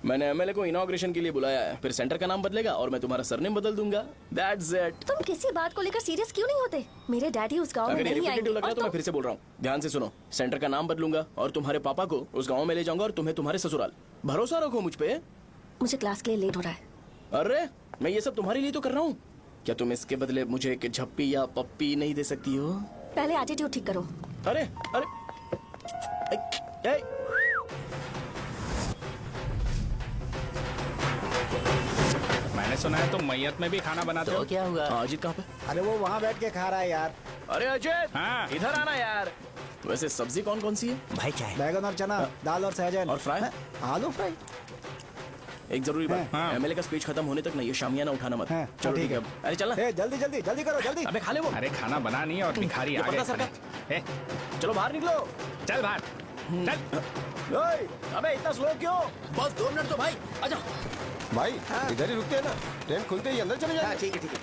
मैंने एमएलए को इनॉग्रेशन के लिए बुलाया है, फिर सेंटर का नाम बदलेगा और मैं तुम्हारा सरनेम बदल दूंगा। That's it। तुम किसी बात को लेकर सीरियस क्यों नहीं होते? मेरे डैडी उस गांव में अगर ये नहीं रिपीटेटिव आएंगे। लग रहा है तो मैं फिर से बोल रहा हूँ, ध्यान से सुनो। सेंटर का नाम बदलूंगा और तुम्हारे पापा को उस गांव में ले जाऊंगा और तुम्हें तुम्हारे ससुराल। भरोसा रखो मुझ पे। मुझे क्लास के लिए लेट हो रहा है। अरे मैं ये सब तुम्हारे लिए तो कर रहा हूँ। क्या तुम इसके बदले मुझे एक झप्पी या पप्पी नहीं दे सकती हो? पहले एटीट्यूड ठीक करो। अरे अरे ए, मैंने सुना है तुम मैयत में भी खाना बनाते हो। क्या हुआ? अजीत कहाँ पे? अरे वो वहाँ बैठ के खा रहा है यार। अरे अजीत, हाँ। इधर आना यार। वैसे सब्जी कौन कौन सी है? भाई क्या है? बैगन और चना, दाल और सहजन और फ्राई? आलू फ्राई। एक जरूरी बात, हाँ। एमएलए का स्पीच खत्म होने तक ना ये शामियाना उठाना मत। हाँ, चलो ठीक ठीक है। है। अरे चल ना। ए, जल्दी जल्दी जल्दी करो, जल्दी। अबे खा ले वो। अरे खाना बना नहीं और भिखारी ये आ गए पर्दा सरका। खाने। ए, चलो बाहर निकलो। चल बाहर चल। ओए, अबे इतना स्लो क्यों? बस 2 मिनट तो भाई, आजा। भाई इधर ही रुकते हैं ना, ट्रेन खुलते ही अंदर चले जाएंगे। ठीक है ठीक है।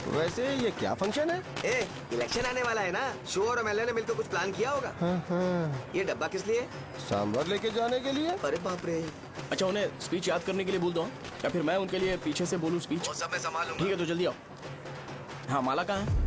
वैसे ये क्या फंक्शन है? ए, इलेक्शन आने वाला है ना, शो और एमएलए ने मिलकर कुछ प्लान किया होगा। ये डब्बा किस लिए? सांभर लेके जाने के लिए। अरे बाप रे। अच्छा उन्हें स्पीच याद करने के लिए बोल दो या फिर मैं उनके लिए पीछे से बोलूं स्पीच? वो सब मैं संभाल लूंगा। ठीक है तो जल्दी आओ। हाँ माला कहाँ है?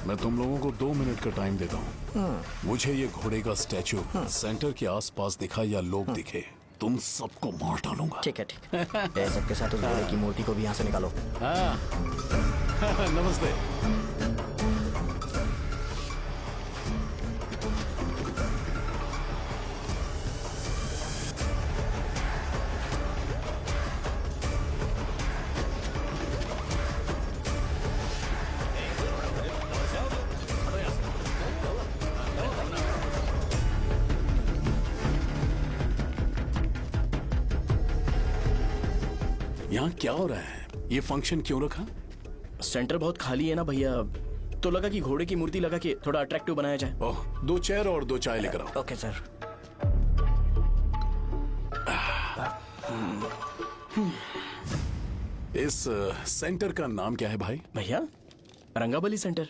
मैं तुम लोगों को 2 मिनट का टाइम देता हूँ। मुझे ये घोड़े का स्टैचू सेंटर के आसपास दिखा या लोग दिखे, तुम सबको मार डालूंगा। ठीक है ठीक है। सबके साथ उस घोड़े की मूर्ति को भी यहाँ से निकालो। हाँ। नमस्ते। यहाँ क्या हो रहा है? ये फंक्शन क्यों रखा? सेंटर बहुत खाली है ना भैया, तो लगा कि घोड़े की मूर्ति लगा के थोड़ा अट्रैक्टिव बनाया जाए। ओह, 2 चेयर और 2 चाय लेकर आओ। Okay sir. इस सेंटर का नाम क्या है भाई? भैया रंगाबली सेंटर।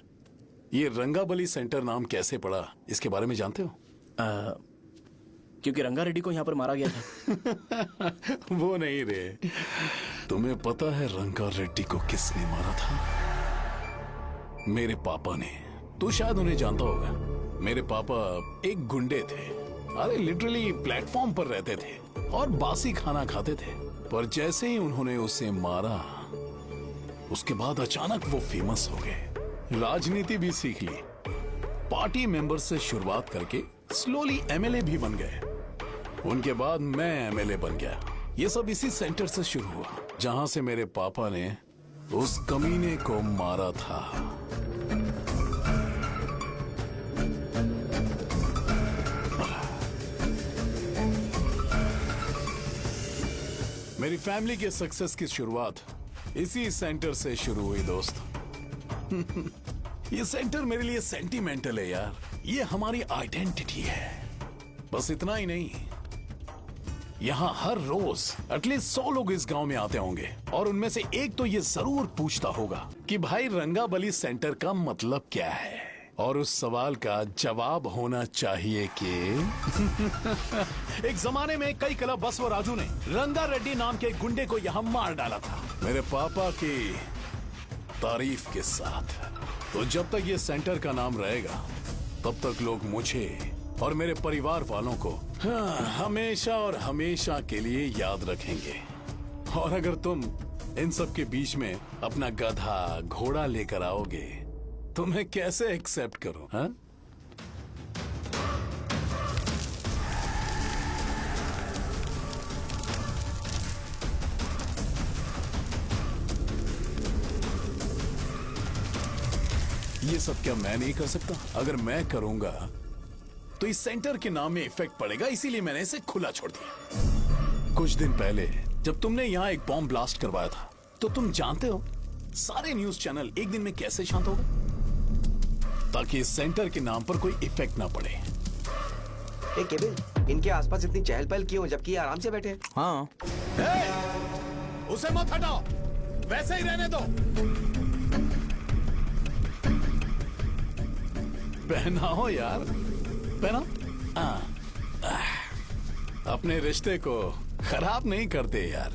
ये रंगाबली सेंटर नाम कैसे पड़ा, इसके बारे में जानते हो? क्योंकि रंगा रेड्डी को यहाँ पर मारा गया था। वो नहीं रे, तुम्हें पता है रंगा रेड्डी को किसने मारा था? मेरे पापा ने। तू शायद उन्हें जानता होगा। मेरे पापा एक गुंडे थे। अरे लिटरली प्लेटफॉर्म पर रहते थे और बासी खाना खाते थे। पर जैसे ही उन्होंने उसे मारा, उसके बाद अचानक वो फेमस हो गए। राजनीति भी सीख ली, पार्टी मेंबर से शुरुआत करके स्लोली एमएलए भी बन गए। उनके बाद मैं एमएलए बन गया। ये सब इसी सेंटर से शुरू हुआ, जहां से मेरे पापा ने उस कमीने को मारा था। मेरी फैमिली के सक्सेस की शुरुआत इसी सेंटर से शुरू हुई दोस्त। ये सेंटर मेरे लिए सेंटिमेंटल है यार। ये हमारी आइडेंटिटी है। बस इतना ही नहीं, यहाँ हर रोज एटलीस्ट 100 लोग इस गांव में आते होंगे और उनमें से एक तो ये जरूर पूछता होगा कि भाई रंगाबली सेंटर का मतलब क्या है। और उस सवाल का जवाब होना चाहिए कि एक जमाने में कई क्लब बसव राजू ने रंगा रेड्डी नाम के गुंडे को यहाँ मार डाला था, मेरे पापा की तारीफ के साथ। तो जब तक ये सेंटर का नाम रहेगा, तब तक लोग मुझे और मेरे परिवार वालों को हमेशा और हमेशा के लिए याद रखेंगे। और अगर तुम इन सब के बीच में अपना गधा घोड़ा लेकर आओगे तो मैं कैसे एक्सेप्ट करूं? हाँ? ये सब क्या मैं नहीं कर सकता? अगर मैं करूंगा तो इस सेंटर के नाम में इफेक्ट पड़ेगा, इसीलिए मैंने इसे खुला छोड़ दिया। कुछ दिन पहले जब तुमने यहाँ एक बॉम्ब ब्लास्ट करवाया था, तो तुम जानते हो सारे न्यूज चैनल एक दिन में कैसे शांत हो गए? ताकि इस सेंटर के नाम पर कोई इफेक्ट ना पड़े। केविन, इनके आसपास इतनी चहल पहल क्यों जबकि ये आराम से बैठे? हाँ। उसे मत हटाओ, वैसे ही रहने दो। पहनाओ यार, पहनाओ। अपने रिश्ते को खराब नहीं करते यार।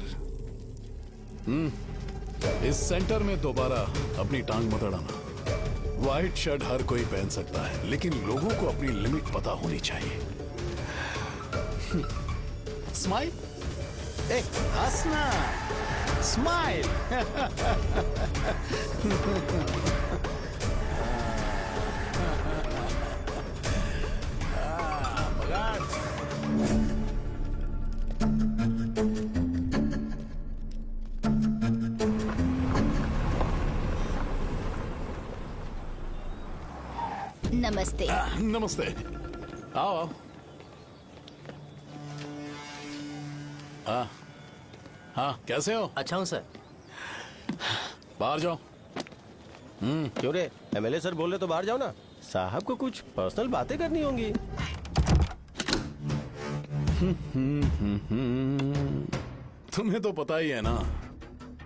इस सेंटर में दोबारा अपनी टांग मत अड़ाना। व्हाइट शर्ट हर कोई पहन सकता है, लेकिन लोगों को अपनी लिमिट पता होनी चाहिए। स्माइल, हंसना, स्माइल। नमस्ते। नमस्ते, आओ। हाँ हाँ, कैसे हो? अच्छा हूँ सर। बाहर जाओ। क्यों रे, एमएलए सर बोल रहे तो बाहर जाओ ना। साहब को कुछ पर्सनल बातें करनी होंगी। तुम्हें तो पता ही है ना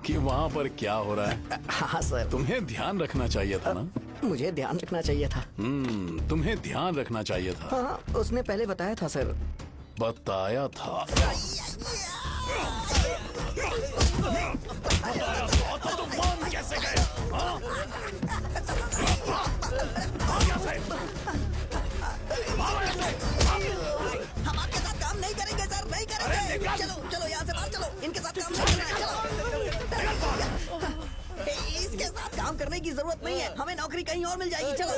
कि वहाँ पर क्या हो रहा है। हाँ सर। तुम्हें ध्यान रखना चाहिए था ना। मुझे ध्यान रखना चाहिए था। तुम्हें ध्यान रखना चाहिए था। हाँ, उसने पहले बताया था सर। बताया था? तो तुम मान कैसे गए? हम आपके साथ काम नहीं करेंगे सर, नहीं करेंगे। चलो चलो यहाँ से बाहर चलो, इनके साथ काम नहीं करना है। चलो, इसके साथ काम करने की जरूरत नहीं है, हमें नौकरी कहीं और मिल जाएगी। चलो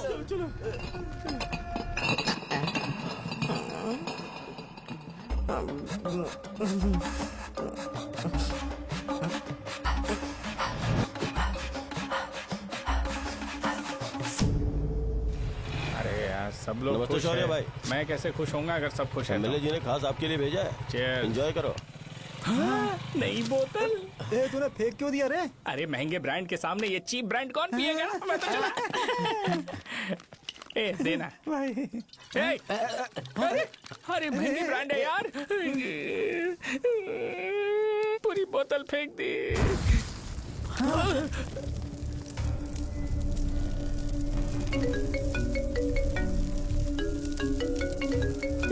अरे यार, सब लोग नमस्ते खुश शौर्य हैं। भाई। मैं कैसे खुश होऊंगा अगर सब खुश हैं? एमएलए जी ने खास आपके लिए भेजा है, Cheers। एंजॉय करो। नई बोतल। तूने फेंक क्यों दिया रे? अरे महंगे ब्रांड के सामने ये चीप ब्रांड कौन पिएगा? मैं तो चला। ए देना भाई। अरे महंगी ब्रांड है यार। पूरी बोतल फेंक दी।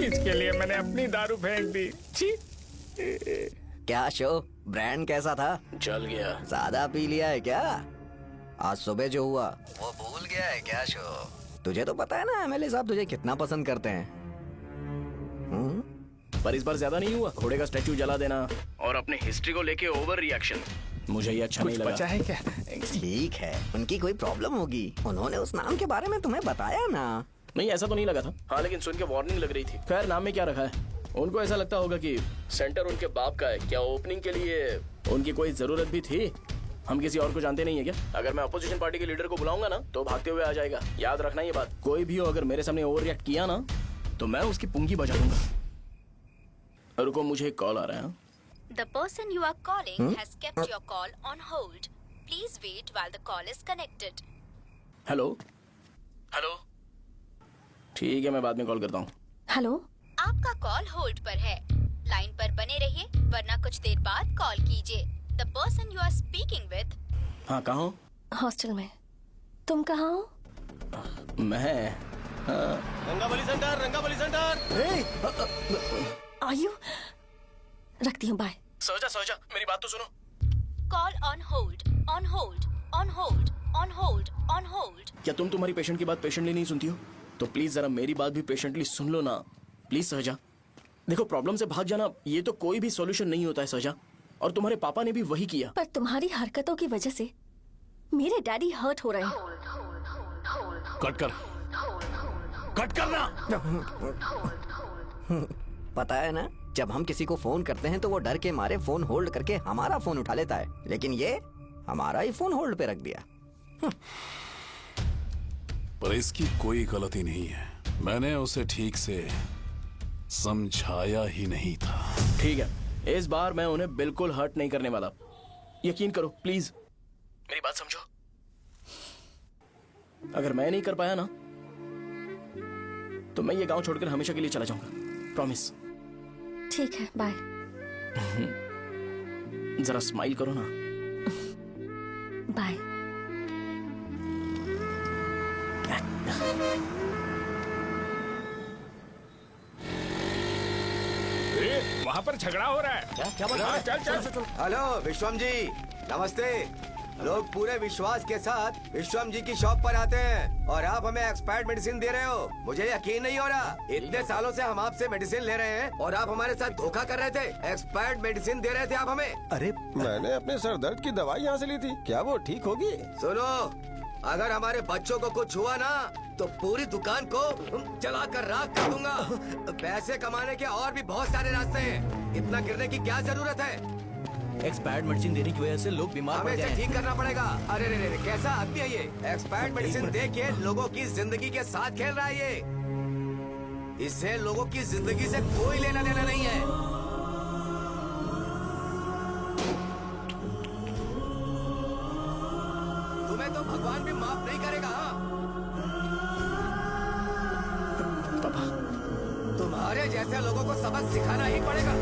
इसके लिए मैंने अपनी दारू फेंक दी। छी। क्या शो, ब्रांड कैसा था? चल गया। सादा पी लिया है क्या? आज सुबह जो हुआ वो भूल गया है क्या शो? तुझे तो पता है ना एमएलए साहब तुझे कितना पसंद करते हैं। पर इस बार ज्यादा नहीं हुआ। घोड़े का स्टैचू जला देना और अपने हिस्ट्री को लेके ओवर रिएक्शन, मुझे ये अच्छा नहीं लगा। बचा है क्या? ठीक है, उनकी कोई प्रॉब्लम होगी। उन्होंने उस नाम के बारे में तुम्हें बताया ना? नहीं, ऐसा तो नहीं लगा था। हाँ, लेकिन सुन के वार्निंग लग रही थी। खैर, नाम में क्या रखा है? उनको ऐसा लगता होगा कि सेंटर उनके बाप का है। क्या ओपनिंग के लिए उनकी कोई जरूरत भी थी? हम किसी और को जानते नहीं है क्या? अगर मैं अपोजिशन पार्टी के लीडर को बुलाऊंगा ना तो भागते हुए आ जाएगा। याद रखना ये बात। कोई भी हो अगर मेरे सामने ओवर रिएक्ट किया ना तो मैं उसकी पुंगी बजा दूंगा। रुको, मुझे एक कॉल आ रहा है। The person you are calling has kept your call on hold. Please wait while the call is connected. Hello hello, ठीक है, मैं बाद में कॉल करता हूँ। हेलो, आपका कॉल होल्ड पर है। लाइन पर बने रहिए वरना कुछ देर बाद कॉल कीजिए। The person you are speaking with. हाँ, कहाँ हो? हॉस्टल में। तुम कहाँ हो? मैं रंगाबली सेंटर, रंगाबली सेंटर। आयु, रखती हूँ, बाय। सोचा मेरी बात तो सुनो। Call on hold, on hold, on hold, on hold, on hold. क्या तुम तुम्हारी पेशेंट की बात पेशेंटली नहीं सुनती हो? तो प्लीज जरा मेरी बात भी पेशेंटली सुन लो ना। प्लीज सहजा, देखो प्रॉब्लम से भाग जाना ये तो कोई भी सॉल्यूशन नहीं होता है सहजा, और तुम्हारे पापा ने भी वही किया। पर तुम्हारी हरकतों की वजह से मेरे डैडी हर्ट हो रहे हैं। कट करना। पता है ना, जब हम किसी को फोन करते हैं तो वो डर के मारे फोन होल्ड करके हमारा फोन उठा लेता है, लेकिन ये हमारा ही फोन होल्ड पे रख दिया। पर इसकी कोई गलती नहीं है। मैंने उसे ठीक से समझाया ही नहीं था। ठीक है, इस बार मैं उन्हें बिल्कुल हर्ट नहीं करने वाला। यकीन करो प्लीज, मेरी बात समझो। अगर मैं नहीं कर पाया ना तो मैं ये गांव छोड़कर हमेशा के लिए चला जाऊंगा। प्रॉमिस। ठीक है, बाय। जरा स्माइल करो ना। बाय। वहाँ पर झगड़ा हो रहा है। क्या बोल रहा है? चल। हेलो विश्वम जी, नमस्ते। लोग पूरे विश्वास के साथ विश्वम जी की शॉप पर आते हैं और आप हमें एक्सपायर्ड मेडिसिन दे रहे हो। मुझे यकीन नहीं हो रहा। इतने सालों से हम आपसे मेडिसिन ले रहे हैं और आप हमारे साथ धोखा कर रहे थे। एक्सपायर्ड मेडिसिन दे रहे थे आप हमें। अरे मैंने अपने सर दर्द की दवाई यहाँ से ली थी, क्या वो ठीक होगी? सुनो, अगर हमारे बच्चों को कुछ हुआ ना तो पूरी दुकान को जला कर राख कर दूंगा। पैसे कमाने के और भी बहुत सारे रास्ते हैं, इतना गिरने की क्या जरूरत है? एक्सपायर्ड मेडिसिन देने की वजह से लोग बीमार पड़ हमें गए इसे ठीक करना पड़ेगा। अरे रे, कैसा आदमी है ये? एक्सपायर्ड मेडिसिन दे के लोगों की जिंदगी के साथ खेल रहा है ये। इससे लोगों की जिंदगी से कोई लेना देना नहीं है। तुम्हें तो भगवान भी माफ नहीं करेगा। पापा, तुम्हारे जैसे लोगों को सबक सिखाना ही पड़ेगा।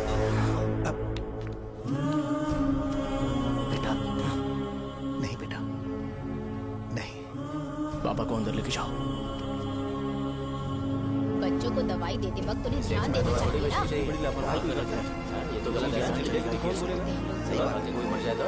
बेटा, नहीं। पापा को अंदर लेके जाओ। बच्चों को दवाई देते वक्त उन्हें ध्यान देना चाहिए ना। बड़ी लापरवाही कर रखा है। ये तो गलत है। कौन बोलेगा? सही बात है, कोई मर जाए तो।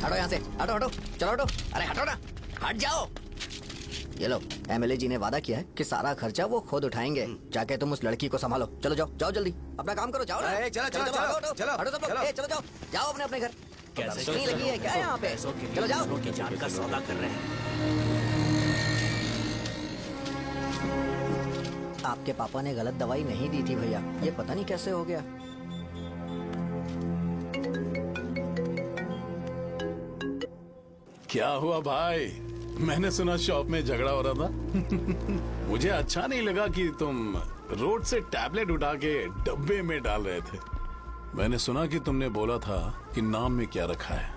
हटो यहाँ से, हटो हटो, चलो हटो। अरे हटो ना, हट जाओ। ये लो, एमएलए जी ने वादा किया है कि सारा खर्चा वो खुद उठाएंगे। जाके तुम उस लड़की को संभालो। चलो जाओ, जाओ जल्दी, अपना काम करो। जाओ ना। चलो हटो सब लोग, चलो जाओ, जाओ अपने घर। कैसे नहीं लगी है क्या यहाँ पे? चलो जाओ। की जान का सौदा कर रहे हैं। आपके पापा ने गलत दवाई नहीं दी थी भैया, ये पता नहीं कैसे हो गया। क्या हुआ भाई? मैंने सुना शॉप में झगड़ा हो रहा था। मुझे अच्छा नहीं लगा कि तुम रोड से टैबलेट उठा के डब्बे में डाल रहे थे। मैंने सुना कि तुमने बोला था कि नाम में क्या रखा है,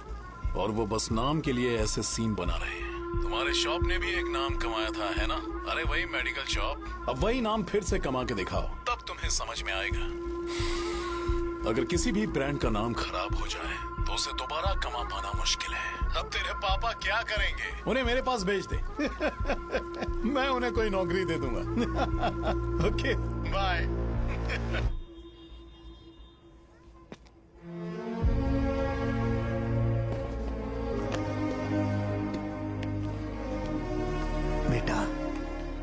और वो बस नाम के लिए ऐसे सीन बना रहे हैं। तुम्हारे शॉप ने भी एक नाम कमाया था, है ना? अरे वही मेडिकल शॉप। अब वही नाम फिर से कमा के दिखाओ, तब तुम्हें समझ में आएगा। अगर किसी भी ब्रांड का नाम खराब हो जाए तो उसे दोबारा कमा पाना मुश्किल है। अब तेरे पापा क्या करेंगे? उन्हें मेरे पास भेज दे। मैं उन्हें कोई नौकरी दे दूंगा। Okay, bye. बेटा,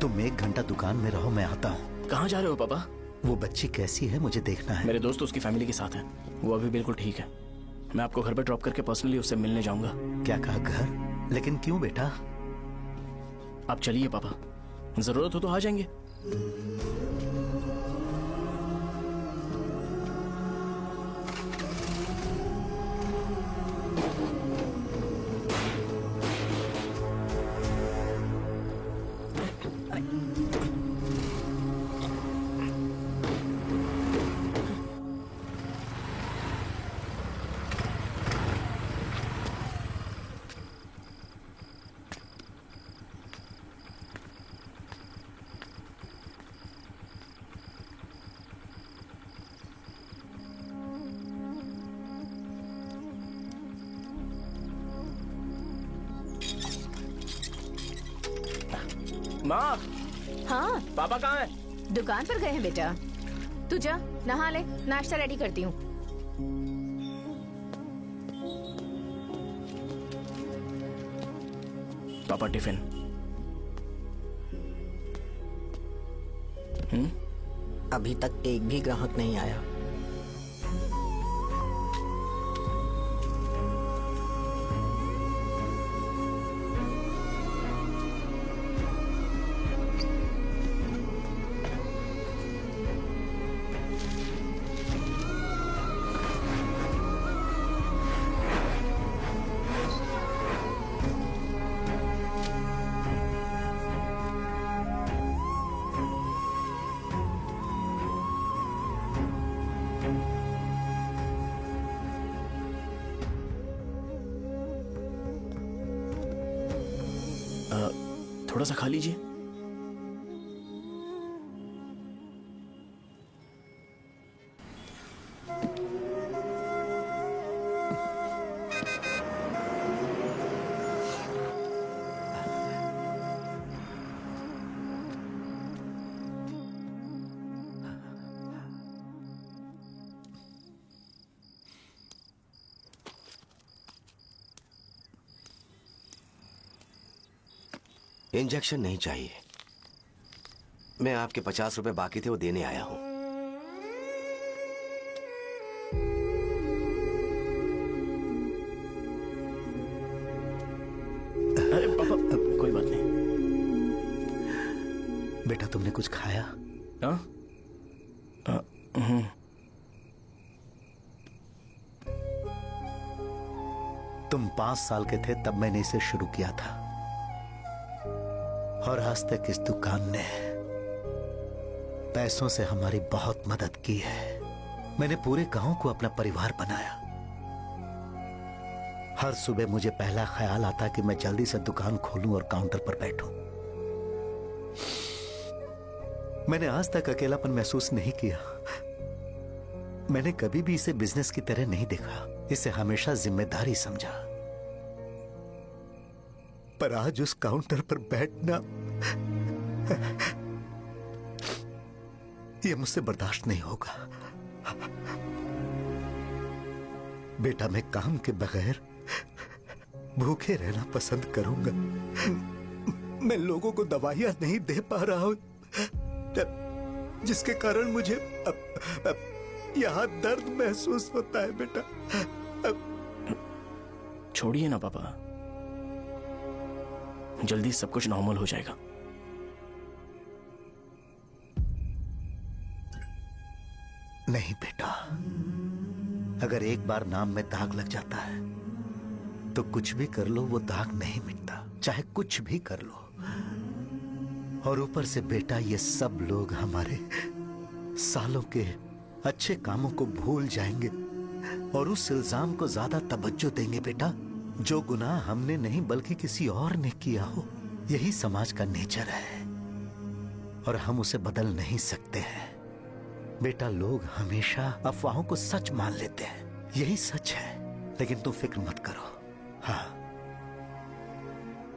तुम 1 घंटा दुकान में रहो, मैं आता हूँ। कहाँ जा रहे हो पापा? वो बच्ची कैसी है मुझे देखना है। मेरे दोस्त उसकी फैमिली के साथ है, वो अभी बिल्कुल ठीक है। मैं आपको घर पे ड्रॉप करके पर्सनली उससे मिलने जाऊंगा। क्या कहा, घर? लेकिन क्यों बेटा? आप चलिए पापा, जरूरत हो तो आ जाएंगे। माँ। हाँ पापा कहाँ हैं? दुकान पर गए हैं बेटा। तू जा नहा ले, नाश्ता रेडी करती हूँ। पापा टिफिन। अभी तक एक भी ग्राहक नहीं आया। थोड़ा सा खा लीजिए। इंजेक्शन नहीं चाहिए। मैं आपके 50 रुपए बाकी थे, वो देने आया हूं। अरे पापा, कोई बात नहीं। बेटा, तुमने कुछ खाया? हाँ? तुम 5 साल के थे तब मैंने इसे शुरू किया था, और आज तक इस दुकान ने पैसों से हमारी बहुत मदद की है। मैंने पूरे गांव को अपना परिवार बनाया। हर सुबह मुझे पहला ख्याल आता कि मैं जल्दी से दुकान खोलूं और काउंटर पर बैठूं। मैंने आज तक अकेलापन महसूस नहीं किया। मैंने कभी भी इसे बिजनेस की तरह नहीं देखा, इसे हमेशा जिम्मेदारी समझा। पर आज उस काउंटर पर बैठना ये मुझसे बर्दाश्त नहीं होगा। बेटा, मैं काम के बगैर भूखे रहना पसंद करूंगा। मैं लोगों को दवाइयां नहीं दे पा रहा हूं, जिसके कारण मुझे यहां दर्द महसूस होता है। बेटा, छोड़िए ना पापा, जल्दी सब कुछ नॉर्मल हो जाएगा। नहीं बेटा, अगर एक बार नाम में दाग लग जाता है तो कुछ भी कर लो वो दाग नहीं मिटता, चाहे कुछ भी कर लो। और ऊपर से बेटा ये सब लोग हमारे सालों के अच्छे कामों को भूल जाएंगे और उस इल्जाम को ज्यादा तवज्जो देंगे बेटा जो गुनाह हमने नहीं बल्कि किसी और ने किया हो। यही समाज का नेचर है और हम उसे बदल नहीं सकते हैं। बेटा लोग हमेशा अफवाहों को सच मान लेते हैं, यही सच है। लेकिन तुम फिक्र मत करो। हाँ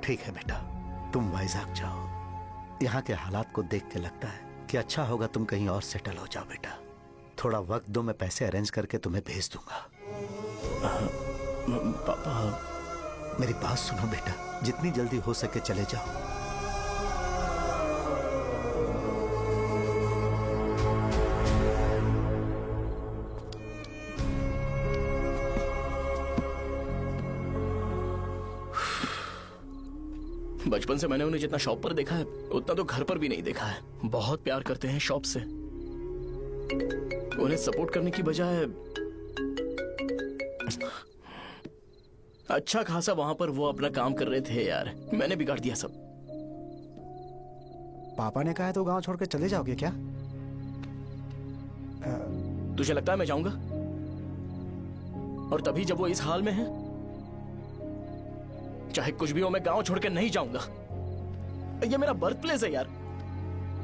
ठीक है बेटा, तुम वाइजाग जाओ। यहाँ के हालात को देख के लगता है कि अच्छा होगा तुम कहीं और सेटल हो जाओ बेटा। थोड़ा वक्त दो, मैं पैसे अरेंज करके तुम्हें भेज दूंगा। पापा मेरी बात सुनो बेटा, जितनी जल्दी हो सके चले जाओ। बचपन से मैंने उन्हें जितना शॉप पर देखा है उतना तो घर पर भी नहीं देखा है। बहुत प्यार करते हैं शॉप से। उन्हें सपोर्ट करने की बजाय अच्छा खासा वहां पर वो अपना काम कर रहे थे यार। मैंने बिगाड़ दिया सब। पापा ने कहा है तो गांव छोड़ के चले जाओगे क्या? तुझे लगता है मैं जाऊंगा? और तभी जब वो इस हाल में है, चाहे कुछ भी हो मैं गांव छोड़ के नहीं जाऊंगा। ये मेरा बर्थ प्लेस है यार।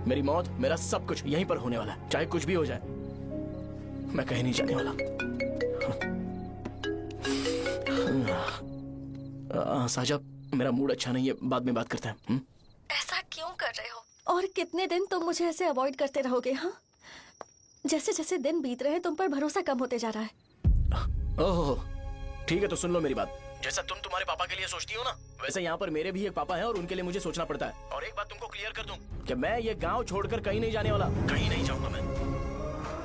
मेरी मौत, मेरा सब कुछ यहीं पर होने वाला है। चाहे कुछ भी हो जाए मैं कहीं नहीं जाने वाला। साहब मेरा मूड अच्छा नहीं है, बाद में बात करते हैं। ऐसा क्यों कर रहे हो? और कितने दिन तुम मुझे ऐसे अवॉइड करते रहोगे? हाँ, जैसे जैसे दिन बीत रहे हैं तुम पर भरोसा कम होते जा रहा है। ओह ठीक है, तो सुन लो मेरी बात। जैसा तुम तुम्हारे पापा के लिए सोचती हो ना, वैसे यहाँ पर मेरे भी एक पापा हैं और उनके लिए मुझे सोचना पड़ता है। और एक बात तुमको क्लियर कर दूं कि मैं ये गांव छोड़कर कहीं नहीं जाने वाला, कहीं नहीं जाऊंगा मैं।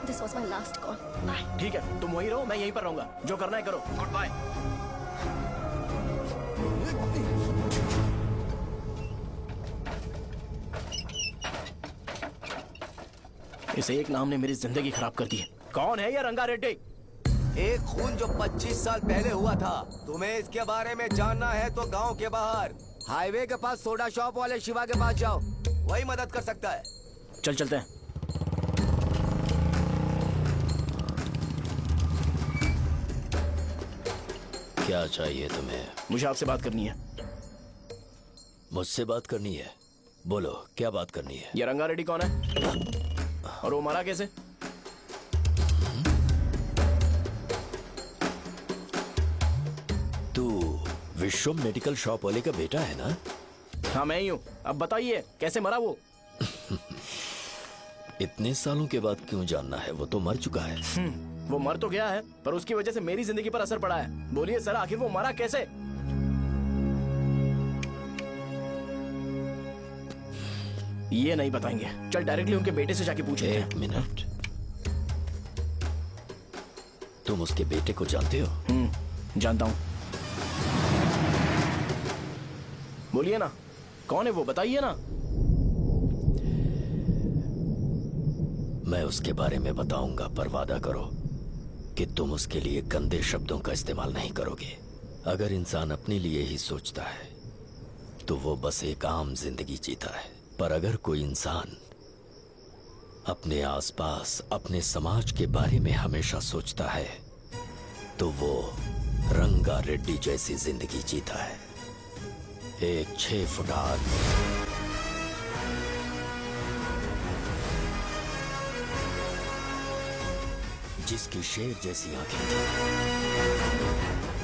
This was my last call. Bye. ठीक है, तुम वहीं रहो, मैं यहीं पर रहूंगा। जो करना है करो। Goodbye. इस एक नाम ने मेरी जिंदगी खराब कर दी है। कौन है ये रंगा रेड्डी? एक खून जो 25 साल पहले हुआ था। तुम्हें इसके बारे में जानना है तो गांव के बाहर हाईवे के पास सोडा शॉप वाले शिवा के पास जाओ, वही मदद कर सकता है। चल चलते हैं। क्या चाहिए तुम्हें? मुझे आपसे बात करनी है। मुझसे बात करनी है? बोलो क्या बात करनी है? ये रंगा रेड्डी कौन है और वो मरा कैसे? तू विश्वम मेडिकल शॉप वाले का बेटा है ना? हाँ मैं ही हूँ। अब बताइए कैसे मरा वो? इतने सालों के बाद क्यों जानना है? वो तो मर चुका है। वो मर तो गया है पर उसकी वजह से मेरी जिंदगी पर असर पड़ा है। बोलिए सर, आखिर वो मरा कैसे? ये नहीं बताएंगे। चल डायरेक्टली उनके बेटे से जाके पूछे। एक मिनट, तुम उसके बेटे को जानते हो? जानता हूं। बोलिए ना, कौन है वो? बताइए ना। मैं उसके बारे में बताऊंगा, पर वादा करो कि तुम उसके लिए गंदे शब्दों का इस्तेमाल नहीं करोगे। अगर इंसान अपने लिए ही सोचता है तो वो बस एक आम जिंदगी जीता है, पर अगर कोई इंसान अपने आसपास, अपने समाज के बारे में हमेशा सोचता है तो वो रंगा रेड्डी जैसी जिंदगी जीता है। एक 6 फुट आदमी जिसकी शेर जैसी आंखें थी।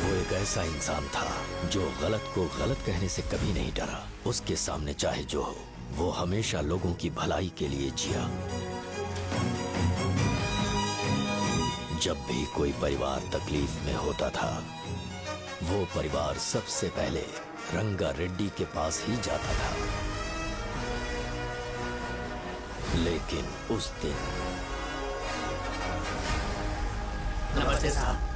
वो एक ऐसा इंसान था जो गलत को गलत कहने से कभी नहीं डरा। उसके सामने चाहे जो हो, वो हमेशा लोगों की भलाई के लिए जिया। जब भी कोई परिवार तकलीफ में होता था, वो परिवार सबसे पहले रंगा रेड्डी के पास ही जाता था। लेकिन उस दिन नमस्ते साहब।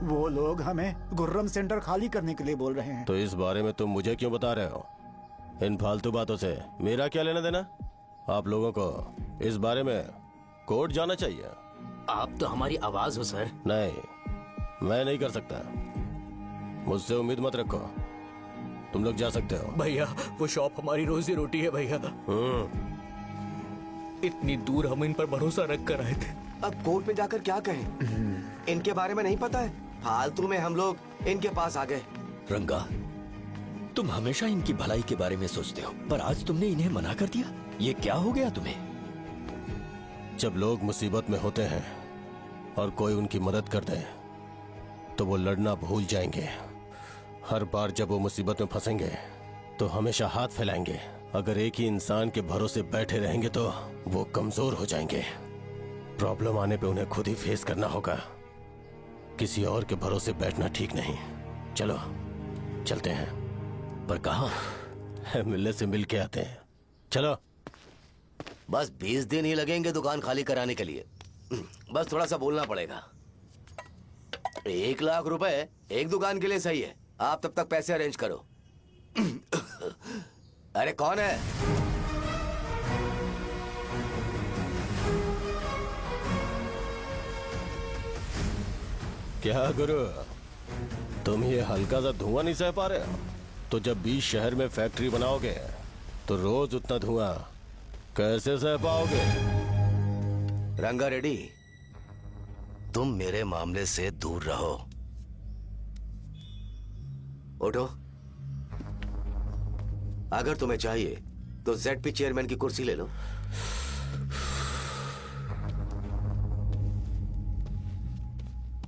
वो लोग हमें गुर्रम सेंटर खाली करने के लिए बोल रहे हैं। तो इस बारे में तुम मुझे क्यों बता रहे हो? इन फालतू बातों से मेरा क्या लेना देना? आप लोगों को इस बारे में कोर्ट जाना चाहिए। आप तो हमारी आवाज हो सर। नहीं, मैं नहीं कर सकता। मुझसे उम्मीद मत रखो, तुम लोग जा सकते हो। भैया वो शॉप हमारी रोजी रोटी है भैया। इतनी दूर हम इन पर भरोसा रख कर आए थे। अब कोर्ट में जाकर क्या कहें? इनके बारे में नहीं पता है, फालतू में हम लोग इनके पास आ गए। रंगा, तुम हमेशा इनकी भलाई के बारे में सोचते हो, पर आज तुमने इन्हें मना कर दिया। ये क्या हो गया तुम्हें? जब लोग मुसीबत में होते हैं और कोई उनकी मदद कर दे तो वो लड़ना भूल जाएंगे। हर बार जब वो मुसीबत में फंसेंगे तो हमेशा हाथ फैलाएंगे। अगर एक ही इंसान के भरोसे बैठे रहेंगे तो वो कमजोर हो जाएंगे। प्रॉब्लम आने पे उन्हें खुद ही फेस करना होगा। किसी और के भरोसे बैठना ठीक नहीं। चलो चलते हैं। पर कहाँ? मिलने से मिल के आते हैं। चलो। बस 20 दिन ही लगेंगे दुकान खाली कराने के लिए। बस थोड़ा सा बोलना पड़ेगा। 1 लाख रुपए एक दुकान के लिए सही है। आप तब तक पैसे अरेंज करो। अरे कौन है? क्या गुरु, तुम ये हल्का सा धुआं नहीं सह पा रहे हो? तो जब 20 शहर में फैक्ट्री बनाओगे तो रोज उतना धुआं कैसे सह पाओगे? रंगा रेड्डी, तुम मेरे मामले से दूर रहो। उठो। अगर तुम्हें चाहिए तो ZP चेयरमैन की कुर्सी ले लो।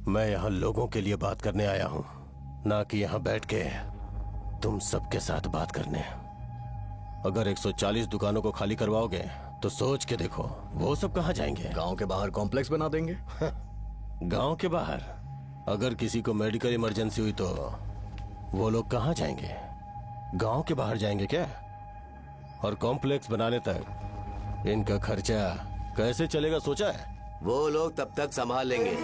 मैं यहाँ लोगों के लिए बात करने आया हूँ, ना कि यहाँ बैठ के तुम सबके साथ बात करने। अगर 140 दुकानों को खाली करवाओगे तो सोच के देखो वो सब कहाँ जाएंगे? गांव के बाहर कॉम्प्लेक्स बना देंगे। गांव के बाहर? अगर किसी को मेडिकल इमरजेंसी हुई तो वो लोग कहाँ जाएंगे? गांव के बाहर जाएंगे क्या? और कॉम्प्लेक्स बनाने तक इनका खर्चा कैसे चलेगा सोचा है? वो लोग तब तक संभाल लेंगे।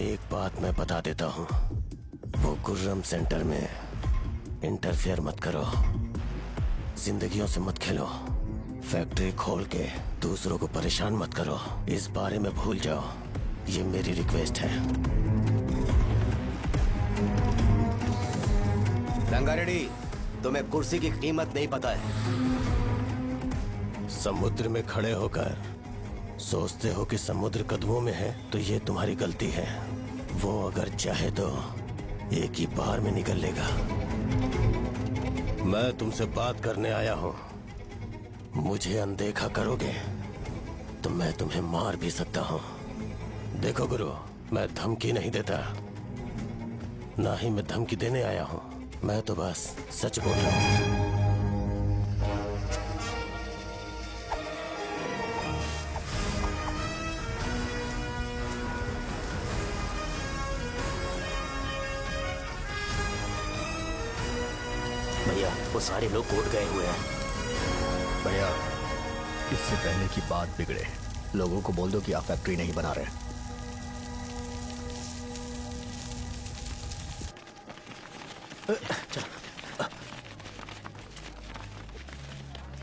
एक बात मैं बता देता हूँ, वो गुर्रम सेंटर में इंटरफेयर मत करो, जिंदगियों से मत खेलो, फैक्ट्री खोल के दूसरों को परेशान मत करो। इस बारे में भूल जाओ, ये मेरी रिक्वेस्ट है। रंगा रेड्डी, तुम्हें कुर्सी की कीमत नहीं पता है। समुद्र में खड़े होकर सोचते हो कि समुद्र कदमों में है तो ये तुम्हारी गलती है। वो अगर चाहे तो एक ही बार में निकल लेगा। मैं तुमसे बात करने आया हूं, मुझे अनदेखा करोगे तो मैं तुम्हें मार भी सकता हूं। देखो गुरु, मैं धमकी नहीं देता, ना ही मैं धमकी देने आया हूं। मैं तो बस सच बोल रहा हूं। भैया वो सारे लोग कोर्ट गए हुए हैं। भैया इससे पहले की बात बिगड़े, लोगों को बोल दो कि आप फैक्ट्री नहीं बना रहे।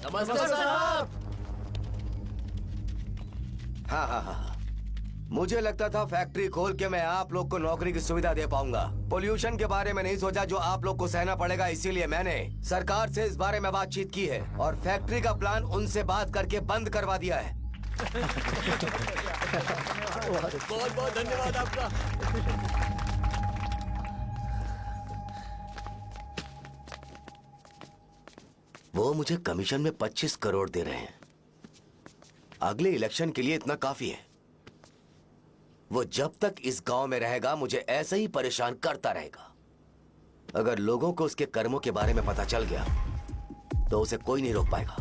नमस्ते साहब। हाँ, मुझे लगता था फैक्ट्री खोल के मैं आप लोग को नौकरी की सुविधा दे पाऊंगा। पोल्यूशन के बारे में नहीं सोचा जो आप लोग को सहना पड़ेगा, इसीलिए मैंने सरकार से इस बारे में बातचीत की है और फैक्ट्री का प्लान उनसे बात करके बंद करवा दिया है। बहुत बहुत धन्यवाद आपका। वो मुझे कमीशन में 25 करोड़ दे रहे हैं। अगले इलेक्शन के लिए इतना काफी है। वो जब तक इस गांव में रहेगा मुझे ऐसे ही परेशान करता रहेगा। अगर लोगों को उसके कर्मों के बारे में पता चल गया तो उसे कोई नहीं रोक पाएगा।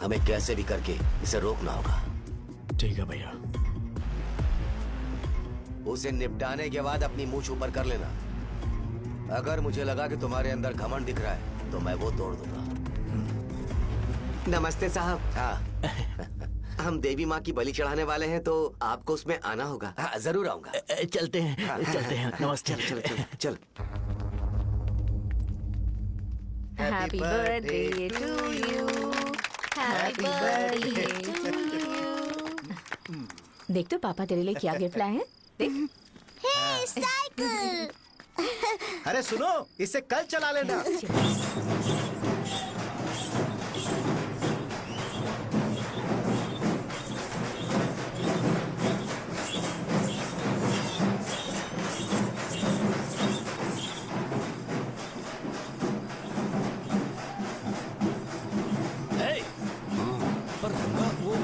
हमें कैसे भी करके इसे रोकना होगा। ठीक है भैया। उसे निपटाने के बाद अपनी मूंछ ऊपर कर लेना। अगर मुझे लगा कि तुम्हारे अंदर घमंड दिख रहा है तो मैं वो तोड़ दूंगा। नमस्ते साहब। हाँ। हम देवी माँ की बलि चढ़ाने वाले हैं तो आपको उसमें आना होगा। हाँ, जरूर आऊंगा। चलते हैं। हाँ, चलते हैं। नमस्ते। चल चल चल। Happy birthday to you. Happy birthday to you. देख तो पापा तेरे लिए क्या गिफ्ट लाए हैं। देख। हे साइकिल। अरे सुनो, इसे कल चला लेना। पर रंगा वो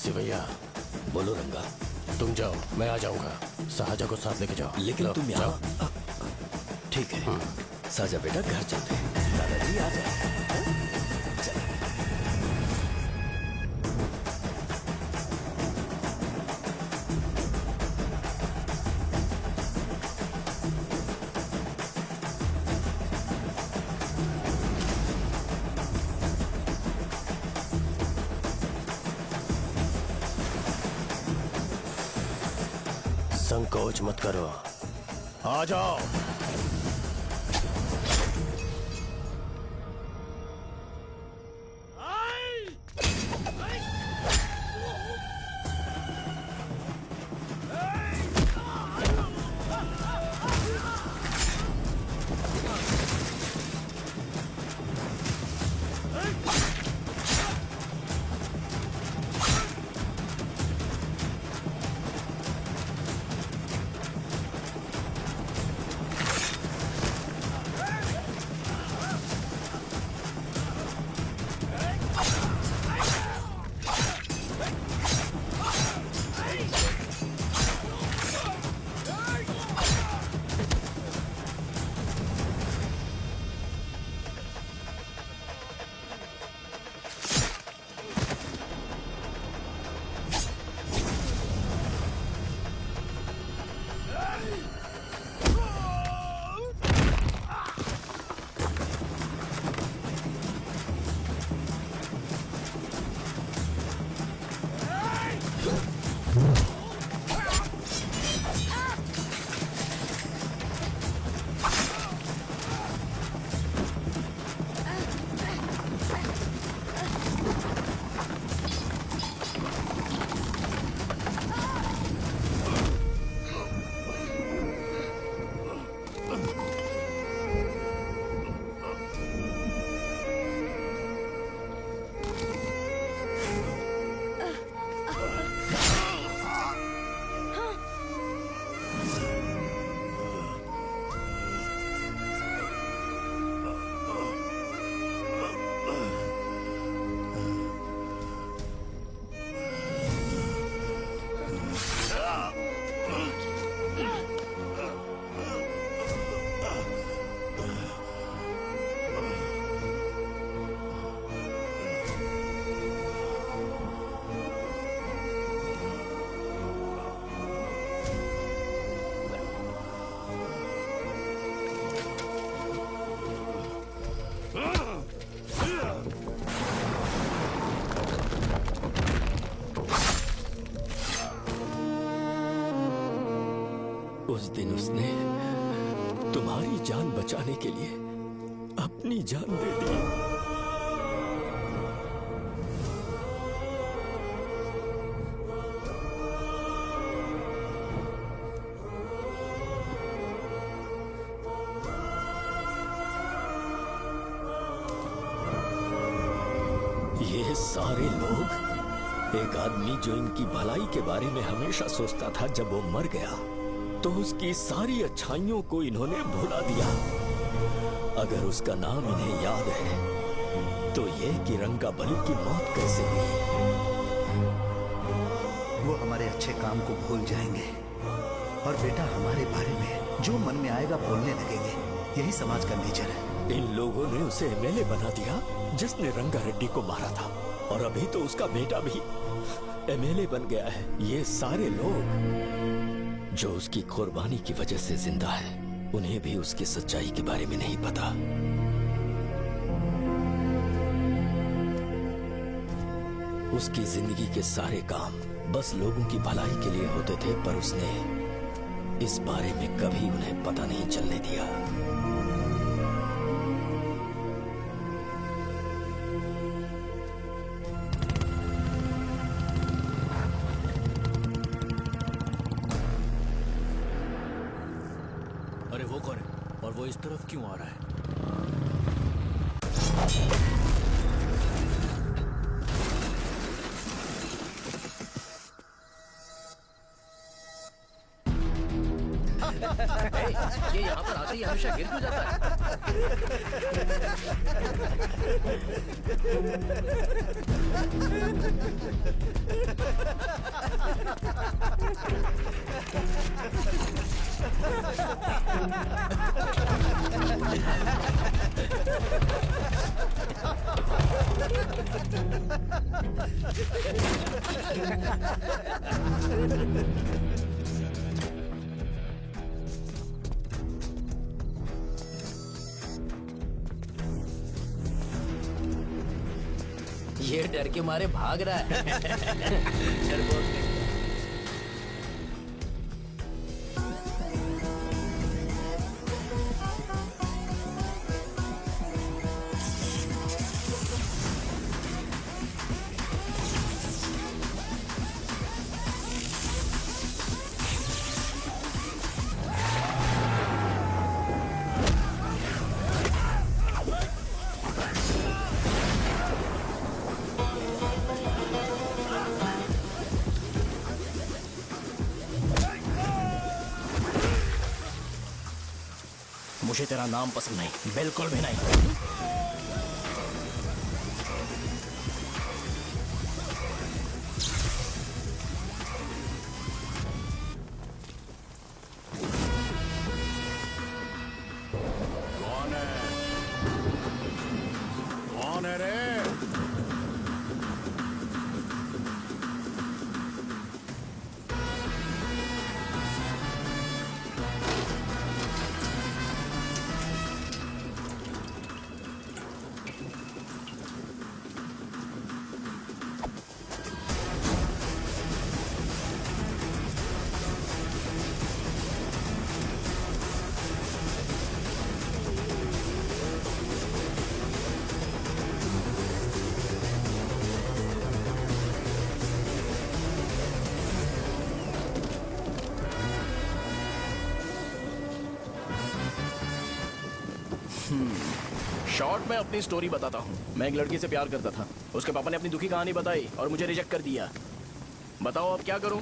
सिवैया, बोलो रंगा। तुम जाओ, मैं आ जाऊंगा। साहजा को साथ लेके जाओ। लेकिन लो, तुम जाओ। यहाँ ठीक है। साजा बेटा घर चलते हैं। दादाजी आ जाए। संकोच मत करो, आ जाओ। उस दिन उसने तुम्हारी जान बचाने के लिए अपनी जान दे दी। सारे लोग, एक आदमी जो इनकी भलाई के बारे में हमेशा सोचता था, जब वो मर गया तो उसकी सारी अच्छाइयों को इन्होंने भुला दिया। अगर उसका नाम इन्हें याद है तो ये कि रंगाबली की मौत कैसे हुई। वो हमारे अच्छे काम को भूल जाएंगे और बेटा हमारे बारे में जो मन में आएगा बोलने लगेंगे। यही समाज का नेचर है। इन लोगों ने उसे एमएलए बना दिया जिसने रंगा रेड्डी को मारा था, और अभी तो उसका बेटा भी एमएलए बन गया है। ये सारे लोग जो उसकी कुर्बानी की वजह से जिंदा है, उन्हें भी उसकी सच्चाई के बारे में नहीं पता। उसकी जिंदगी के सारे काम बस लोगों की भलाई के लिए होते थे, पर उसने इस बारे में कभी उन्हें पता नहीं चलने दिया। अरे वो कौन है और वो इस तरफ क्यों आ रहा है? ये यहाँ पर आते ही हमेशा गिर क्यों जाता ये डर के मारे भाग रहा है। डरपोक नहीं। मुझे तेरा नाम पसंद नहीं, बिल्कुल भी नहीं। कौन है? कौन है रे? शॉर्ट में अपनी स्टोरी बताता हूँ। मैं एक लड़की से प्यार करता था। उसके पापा ने अपनी दुखी कहानी बताई और मुझे रिजेक्ट कर दिया। बताओ अब क्या करूँ?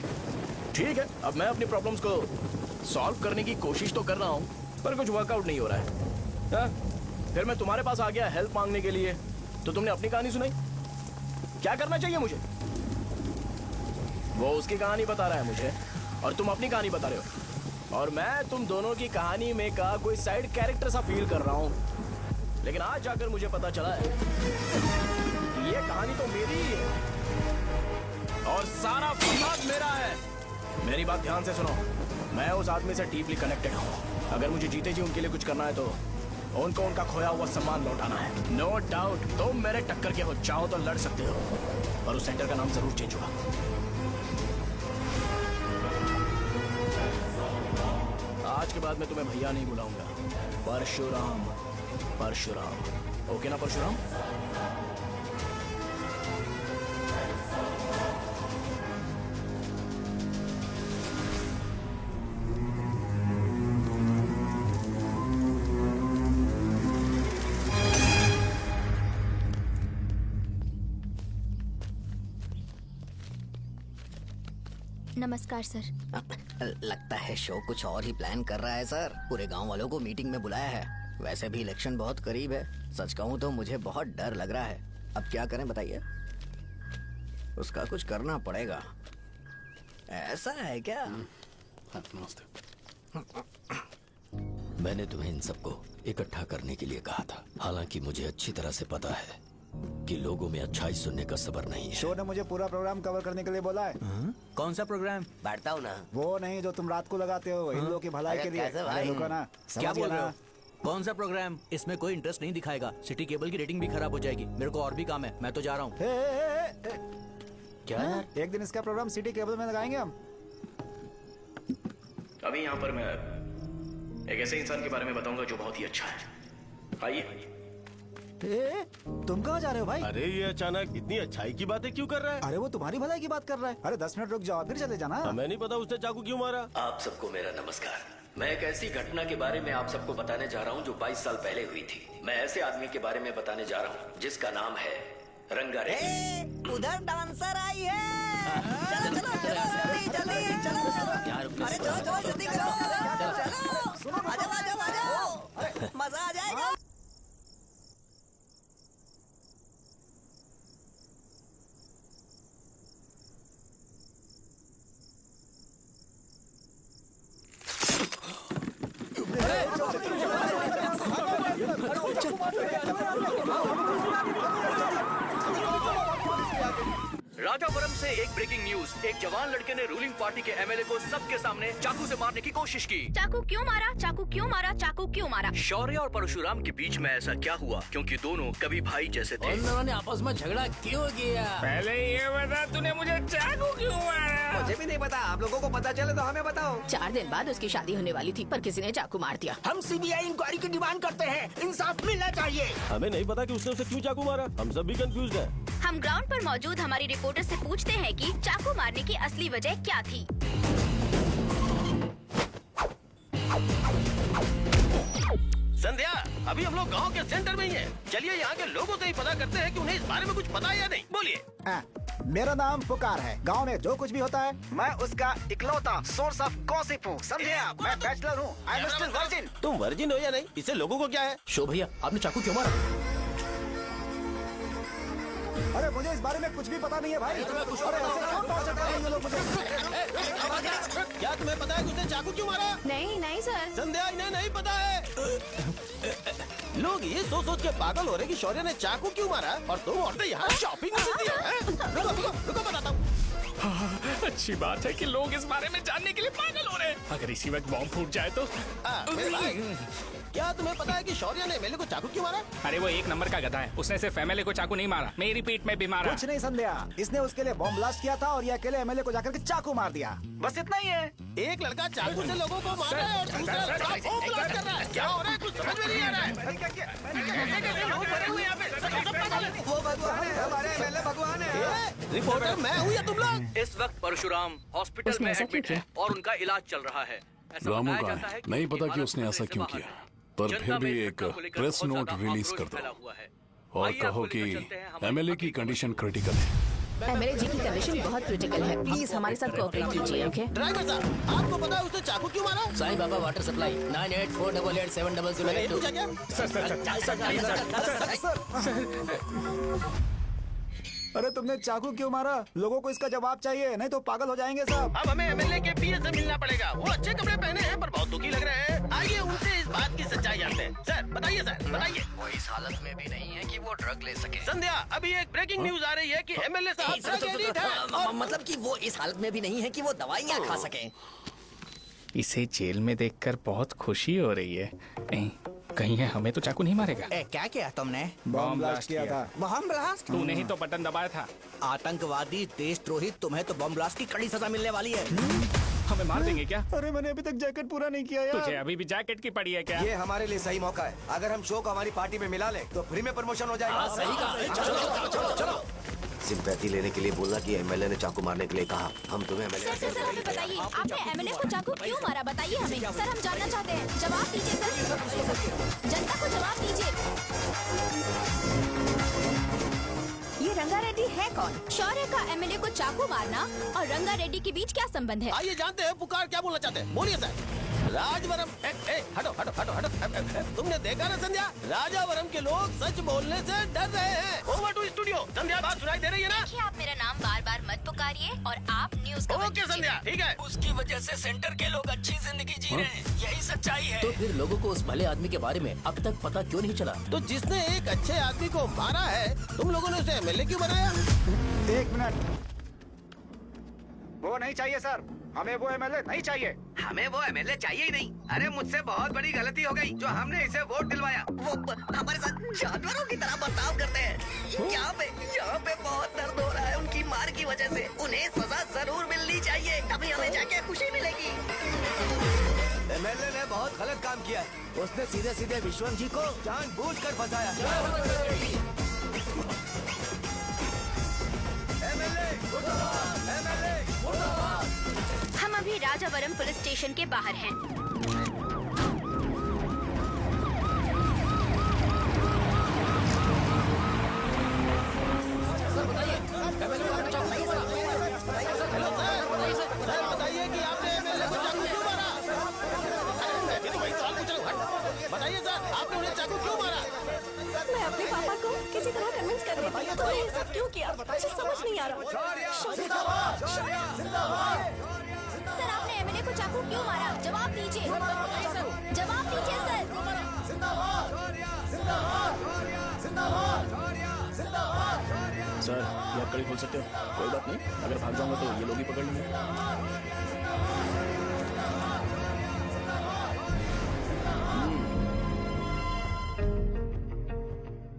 ठीक है, अब मैं अपनी प्रॉब्लम्स को सॉल्व करने की कोशिश तो कर रहा हूँ, पर कुछ वर्कआउट नहीं हो रहा है। फिर मैं तुम्हारे पास आ गया हेल्प मांगने के लिए, तो तुमने अपनी कहानी सुनाई। क्या करना चाहिए मुझे? वो उसकी कहानी बता रहा है मुझे, और तुम अपनी कहानी बता रहे हो, और मैं तुम दोनों की कहानी में का कोई साइड कैरेक्टर सा फील कर रहा हूँ। लेकिन आज जाकर मुझे पता चला है कि ये कहानी तो मेरी ही है और सारा फसाद मेरा है। मेरी बात ध्यान से सुनो, मैं उस आदमी से डीपली कनेक्टेड हूँ। अगर मुझे जीते जी उनके लिए कुछ करना है तो उनको उनका खोया हुआ सम्मान लौटाना है। नो डाउट तुम मेरे टक्कर के हो, चाहो तो लड़ सकते हो, पर उस सेंटर का नाम जरूर चेंज होगा। आज के बाद मैं तुम्हें भैया नहीं बुलाऊंगा, परशुराम। परशुराम, ओके ना परशुराम? नमस्कार सर। लगता है शो कुछ और ही प्लान कर रहा है सर। पूरे गांव वालों को मीटिंग में बुलाया है। वैसे भी इलेक्शन बहुत करीब है। सच कहूँ तो मुझे बहुत डर लग रहा है। अब क्या करें बताइए? उसका कुछ करना पड़ेगा। ऐसा है क्या? मैंने तुम्हें इन सबको इकट्ठा करने के लिए कहा था। हालांकि मुझे अच्छी तरह से पता है कि लोगों में अच्छाई सुनने का सब्र नहीं है। शो ने मुझे पूरा प्रोग्राम कवर करने के लिए बोला है। कौन सा प्रोग्राम? बैठता हूँ ना। वो नहीं जो तुम रात को लगाते हो इन लोगों की भलाई के लिए। अरे रुको ना, क्या समझ बोल गया रहे हो? ना? कौन सा प्रोग्राम? इसमें कोई इंटरेस्ट नहीं दिखाएगा। सिटी केबल की रेटिंग भी खराब हो जाएगी। मेरे को और भी काम है, मैं तो जा रहा हूँ। क्या? एक दिन इसका प्रोग्राम सिटी केबल में लगाएंगे हम। अभी यहाँ पर मैं एक ऐसे इंसान के बारे में बताऊंगा जो बहुत ही अच्छा है। आइए। तुम कहाँ जा रहे हो भाई? अरे ये अचानक इतनी अच्छाई की बातें क्यों कर रहा है? अरे वो तुम्हारी भलाई की बात कर रहा है। अरे 10 मिनट रुक जाओ फिर चले जाना। हमें नहीं पता उसने चाकू क्यों मारा। आप सबको मेरा नमस्कार। मैं एक ऐसी घटना के बारे में आप सबको बताने जा रहा हूँ जो 22 साल पहले हुई थी। मैं ऐसे आदमी के बारे में बताने जा रहा हूँ जिसका नाम है रंगारेड्डी। उधर डांसर आई है। चलो चलो चलो जल्दी जल्दी चलो। अरे चलो चलो जल्दी करो। चलो आ जाओ आ जाओ आ जाओ। मजा आ जाएगा। राजापुरम से एक ब्रेकिंग न्यूज। एक जवान लड़के ने रूलिंग पार्टी के एमएलए को सबके सामने चाकू से मारने की कोशिश की। चाकू क्यों मारा? चाकू क्यों मारा? चाकू क्यों मारा? शौर्य और परशुराम के बीच में ऐसा क्या हुआ? क्योंकि दोनों कभी भाई जैसे थे। उन दोनों ने आपस में झगड़ा क्यों किया? पहले ये बता, तूने मुझे चाकू क्यों मारा? मुझे भी नहीं पता। आप लोगों को पता चले तो हमें बताओ। 4 दिन बाद उसकी शादी होने वाली थी पर किसी ने चाकू मार दिया। हम सीबीआई इंक्वायरी की डिमांड करते हैं। इंसाफ मिलना चाहिए। हमें नहीं पता कि उसने उसे क्यों चाकू मारा। हम सब भी कंफ्यूज हैं। हम ग्राउंड पर मौजूद हमारी रिपोर्टर से पूछते हैं कि चाकू मारने की असली वजह क्या थी। संध्या, अभी हम लोग गांव के सेंटर में ही हैं। चलिए यहाँ के लोगों से ही पता करते हैं कि उन्हें इस बारे में कुछ पता है या नहीं। बोलिए। मेरा नाम पुकार है। गांव में जो कुछ भी होता है मैं उसका इकलौता सोर्स ऑफ गॉसिप हूँ। समझे आप? मैं बैचलर हूँ। I am still virgin. तुम वर्जिन हो या नहीं, इससे लोगों को क्या है? शो भैया, आपने चाकू क्यों मारा? अरे मुझे इस बारे में कुछ भी पता नहीं है भाई। अरे ऐसे क्यों टॉर्चर कर रहे हैं ये लोग मुझे? क्या तुम्हें पता है कि उसने चाकू क्यों मारा? नहीं नहीं सर। संध्या, इन्हें नहीं पता है। लोग ये सोच सोच के पागल हो रहे कि शौर्य ने चाकू क्यों मारा और तुम औरतें यहाँ शॉपिंग में बिजी हैं। रुको रुको रुको, बताता हूँ। अच्छी बात है कि लोग इस बारे में जानने के लिए पागल हो रहे हैं। अगर इसी वक्त बॉम्ब फूट जाए तो। मेरे भाई, क्या तुम्हें पता है कि शौर्य ने एमएलए को चाकू क्यों मारा? अरे वो एक नंबर का गधा है। उसने सिर्फ एमएलए को चाकू नहीं मारा, मेरी पीठ में भी मारा। कुछ नहीं संध्या, इसने उसके लिए बॉम्ब ब्लास्ट किया था और ये अकेले एमएलए को जाकर के चाकू मार दिया। बस इतना ही है। एक लड़का चाकू से लोगों को मार रहा है और दूसरा लड़का बॉम्ब ब्लास्ट कर रहा है। क्या हो रहा है? कुछ समझ में नहीं आ रहा है। लोग भरे हुए यहाँ पे। वो भगवान है, हमारे एमएलए भगवान है। रिपोर्टर मैं हूँ या तुम लोग? इस वक्त परशुराम हॉस्पिटल में एडमिट है और उनका इलाज चल रहा है। रामू का है, नहीं पता कि उसने ऐसा क्यों किया, पर फिर भी एक प्रेस नोट रिलीज कर दो और कहो कि एमएलए की कंडीशन क्रिटिकल है। एमएलए जी की कंडीशन बहुत क्रिटिकल है। प्लीज हमारे साथ कोऑपरेट कीजिए। ओके ड्राइवर साहब, आपको पता है उसने चाकू क्यों मारा? Sai Baba water supply 9848870082। अरे तुमने चाकू क्यों मारा? लोगों को इसका जवाब चाहिए, नहीं तो पागल हो जाएंगे सब। अब हमें एमएलए के पीए से मिलना पड़ेगा। वो अच्छे कपड़े पहने हैं पर बहुत दुखी लग रहे हैं। आइए उनसे इस बात की सच्चाई जानते हैं। सर बताइए, सर बताइए। वो इस हालत में भी नहीं है कि वो ड्रग ले सके। संध्या, अभी एक ब्रेकिंग न्यूज आ रही है कि एमएलए साहब ड्रग एडिक्ट है। मतलब कि वो इस हालत में भी नहीं है कि वो दवाइयाँ खा सके। इसे जेल में देखकर बहुत खुशी हो रही है। कहीं है हमें तो चाकू नहीं मारेगा। क्या किया तुमने? बॉम्ब ब्लास्ट किया था। Bomb blast? तूने ही तो बटन दबाया था। आतंकवादी, देशद्रोही, तुम्हें तो बॉम्ब ब्लास्ट की कड़ी सजा मिलने वाली है। हमें मार देंगे क्या? अरे मैंने अभी तक जैकेट पूरा नहीं किया यार। तुझे अभी भी जैकेट की पड़ी है क्या? ये हमारे लिए सही मौका है। अगर हम शो को हमारी पार्टी में मिला ले तो फ्री में प्रमोशन हो जाएगा। सही कहा। चलो। सिंपैथी लेने के लिए बोला कि एमएलए ने चाकू मारने के लिए कहा। हम तुम्हें एमएलए सर हमें बताइए, आपने एमएलए को चाकू क्यों मारा? बताइए हमें। सर हम जानना चाहते हैं। जवाब दीजिए सर। जनता को जवाब दीजिए। ये रंगा रेड्डी है कौन? शौर्य का एमएलए को चाकू मारना और रंगा रेड्डी के बीच क्या संबंध है? आइए जानते हैं पुकार क्या बोलना चाहते हैं। बोलिए सर। राजवरम हटो हटो हटो हटो तुमने देखा ना संध्या, राजावरम के लोग सच बोलने से डर रहे हैं। Over to studio. संध्या बात सुनाई दे रही है ना? देखिए, आप मेरा नाम बार बार मत पुकारिए और आप न्यूज ओके संध्या, ठीक है। उसकी वजह से सेंटर के लोग अच्छी जिंदगी जी रहे हैं, यही सच्चाई है। तो फिर लोगों को उस भले आदमी के बारे में अब तक पता क्यों नहीं चला? तो जिसने एक अच्छे आदमी को मारा है, तुम लोगों ने उसे एमएलए क्यों बनाया? 1 मिनट, वो नहीं चाहिए सर, हमें वो एमएलए नहीं चाहिए। हमें वो एमएलए चाहिए ही नहीं। अरे मुझसे बहुत बड़ी गलती हो गई जो हमने इसे वोट दिलवाया। वो हमारे साथ जानवरों की तरह बर्ताव करते हैं। यहाँ पे बहुत दर्द हो रहा है उनकी मार की वजह से। उन्हें सजा जरूर मिलनी चाहिए, तभी हमें जाके खुशी मिलेगी। एमएलए ने बहुत गलत काम किया। उसने सीधे सीधे विश्वम जी को जानबूझकर फंसाया। हम अभी राजावरम पुलिस स्टेशन के बाहर हैं। बताइए कि आपने एमएलए को चाकू क्यों मारा? मैं भी तो वही सवाल पूछ रहा हूँ। बताइए सर, आपने उन्हें चाकू क्यों मारा? मैं अपने पापा को किसी तरह कन्विंस कर रही थी। तो ये सब क्यों किया मुझे समझ नहीं आ रहा। सर, आपने एमएलए को चाकू क्यों मारा? जवाब दीजिए, जवाब दीजिए सर। सर, ये आप कड़ी खोल सकते हो? कोई बात नहीं, अगर भाग जाऊंगा तो ये लोग ही पकड़ लेंगे।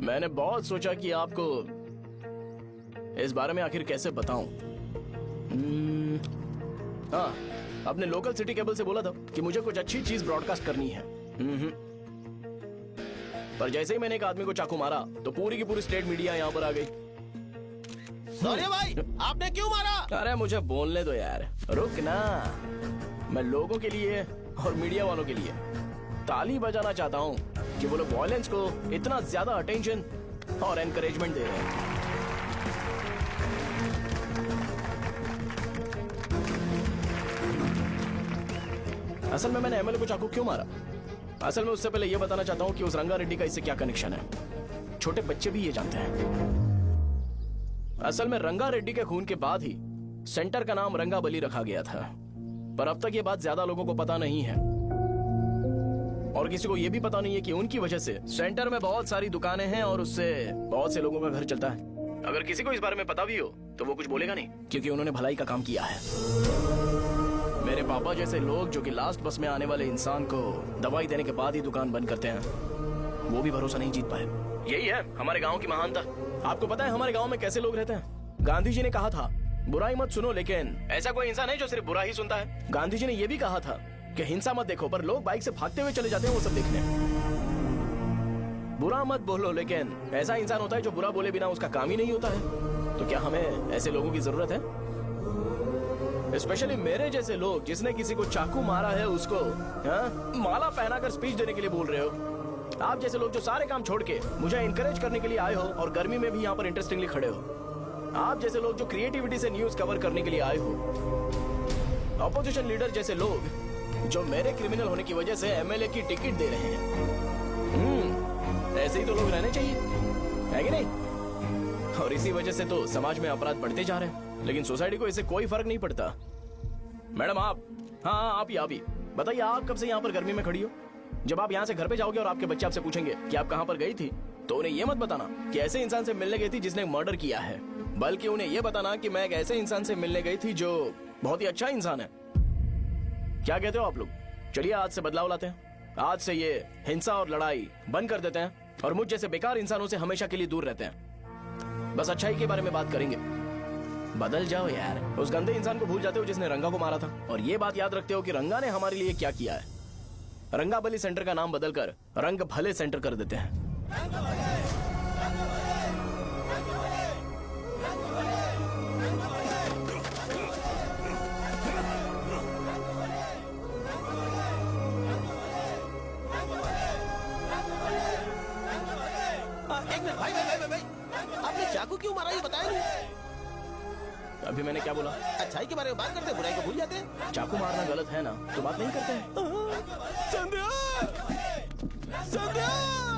मैंने बहुत सोचा कि आपको इस बारे में आखिर कैसे बताऊं। हाँ, अपने लोकल सिटी केबल से बोला था कि मुझे कुछ अच्छी चीज ब्रॉडकास्ट करनी है। पर जैसे ही मैंने एक आदमी को चाकू मारा तो पूरी की पूरी स्टेट मीडिया यहाँ पर आ गई। सॉरी भाई, आपने क्यों मारा? अरे मुझे बोलने दो यार, रुक ना। मैं लोगों के लिए और मीडिया वालों के लिए ताली बजाना चाहता हूँ कि वो लोग वॉयलेंस को इतना ज्यादा अटेंशन और एनकरेजमेंट दे रहे हैं। असल में मैंने एमएलए को चाकू क्यों मारा? असल में उससे पहले यह बताना चाहता हूँ कि उस रंगा रेड्डी का इससे क्या कनेक्शन है। छोटे बच्चे भी ये जानते हैं। असल में रंगा रेड्डी के खून के बाद ही सेंटर का नाम रंगाबली रखा गया था, पर अब तक ये बात ज्यादा लोगों को पता नहीं है और किसी को ये भी पता नहीं है कि उनकी वजह से सेंटर में बहुत सारी दुकानें हैं और उससे बहुत से लोगों का घर चलता है। अगर किसी को इस बारे में पता भी हो तो वो कुछ बोलेगा नहीं, क्योंकि उन्होंने भलाई का काम किया है। मेरे पापा जैसे लोग जो कि लास्ट बस में आने वाले इंसान को दवाई देने के बाद ही दुकान बंद करते हैं, वो भी भरोसा नहीं जीत पाए। यही है हमारे गाँव की महानता। आपको पता है हमारे गाँव में कैसे लोग रहते हैं? गांधी जी ने कहा था बुराई मत सुनो, लेकिन ऐसा कोई इंसान है जो सिर्फ बुरा ही सुनता है। गांधी जी ने यह भी कहा था कि हिंसा मत देखो, पर लोग बाइक से भागते हुए चले जाते हैं वो सब देखने। बुरा मत बोलो, लेकिन ऐसा इंसान होता है जो बुरा बोले बिना उसका काम ही नहीं होता है। तो क्या हमें ऐसे लोगों की जरूरत है? स्पेशली मेरे जैसे लोग जिसने किसी को चाकू मारा है उसको माला पहनाकर स्पीच देने के लिए बोल रहे हो। आप जैसे लोग जो सारे काम छोड़ के मुझे इंकरेज करने के लिए आए हो और गर्मी में भी यहाँ पर इंटरेस्टिंगली खड़े हो। आप जैसे लोग जो क्रिएटिविटी से न्यूज कवर करने के लिए आए हो। ऑपोजिशन लीडर जैसे लोग जो मेरे क्रिमिनल होने की वजह से एमएलए की टिकट दे रहे हैं। ऐसे ही तो लोग रहने चाहिए, है कि नहीं? और इसी वजह से तो समाज में अपराध बढ़ते जा रहे हैं, लेकिन सोसाइटी को इससे कोई फर्क नहीं पड़ता। मैडम आप, हाँ आप ही बताइए, आप कब से यहाँ पर गर्मी में खड़ी हो? जब आप यहाँ से घर पे जाओगे और आपके बच्चे आपसे पूछेंगे कि आप कहाँ पर गई थी, तो उन्हें ये मत बताना कि ऐसे इंसान से मिलने गई थी जिसने मर्डर किया है, बल्कि उन्हें ये बताना कि मैं एक ऐसे इंसान से मिलने गई थी जो बहुत ही अच्छा इंसान है। क्या कहते हो आप लोग? चलिए आज से बदलाव लाते हैं। आज से ये हिंसा और लड़ाई बंद कर देते हैं और मुझ जैसे बेकार इंसानों से हमेशा के लिए दूर रहते हैं। बस अच्छाई के बारे में बात करेंगे। बदल जाओ यार, उस गंदे इंसान को भूल जाते हो जिसने रंगा को मारा था, और ये बात याद रखते हो कि रंगा ने हमारे लिए क्या किया है। रंगाबली सेंटर का नाम बदलकर रंग भले सेंटर कर देते हैं। एक मिनट भाई, आपने चाकू चाकू क्यों मारा ये बताया नहीं। अभी मैंने क्या बोला? अच्छाई के बारे में बात करते हैं, बुराई को भूल जाते हैं। चाकू मारना गलत है ना, तो बात नहीं करते हैं। संध्या! संध्या!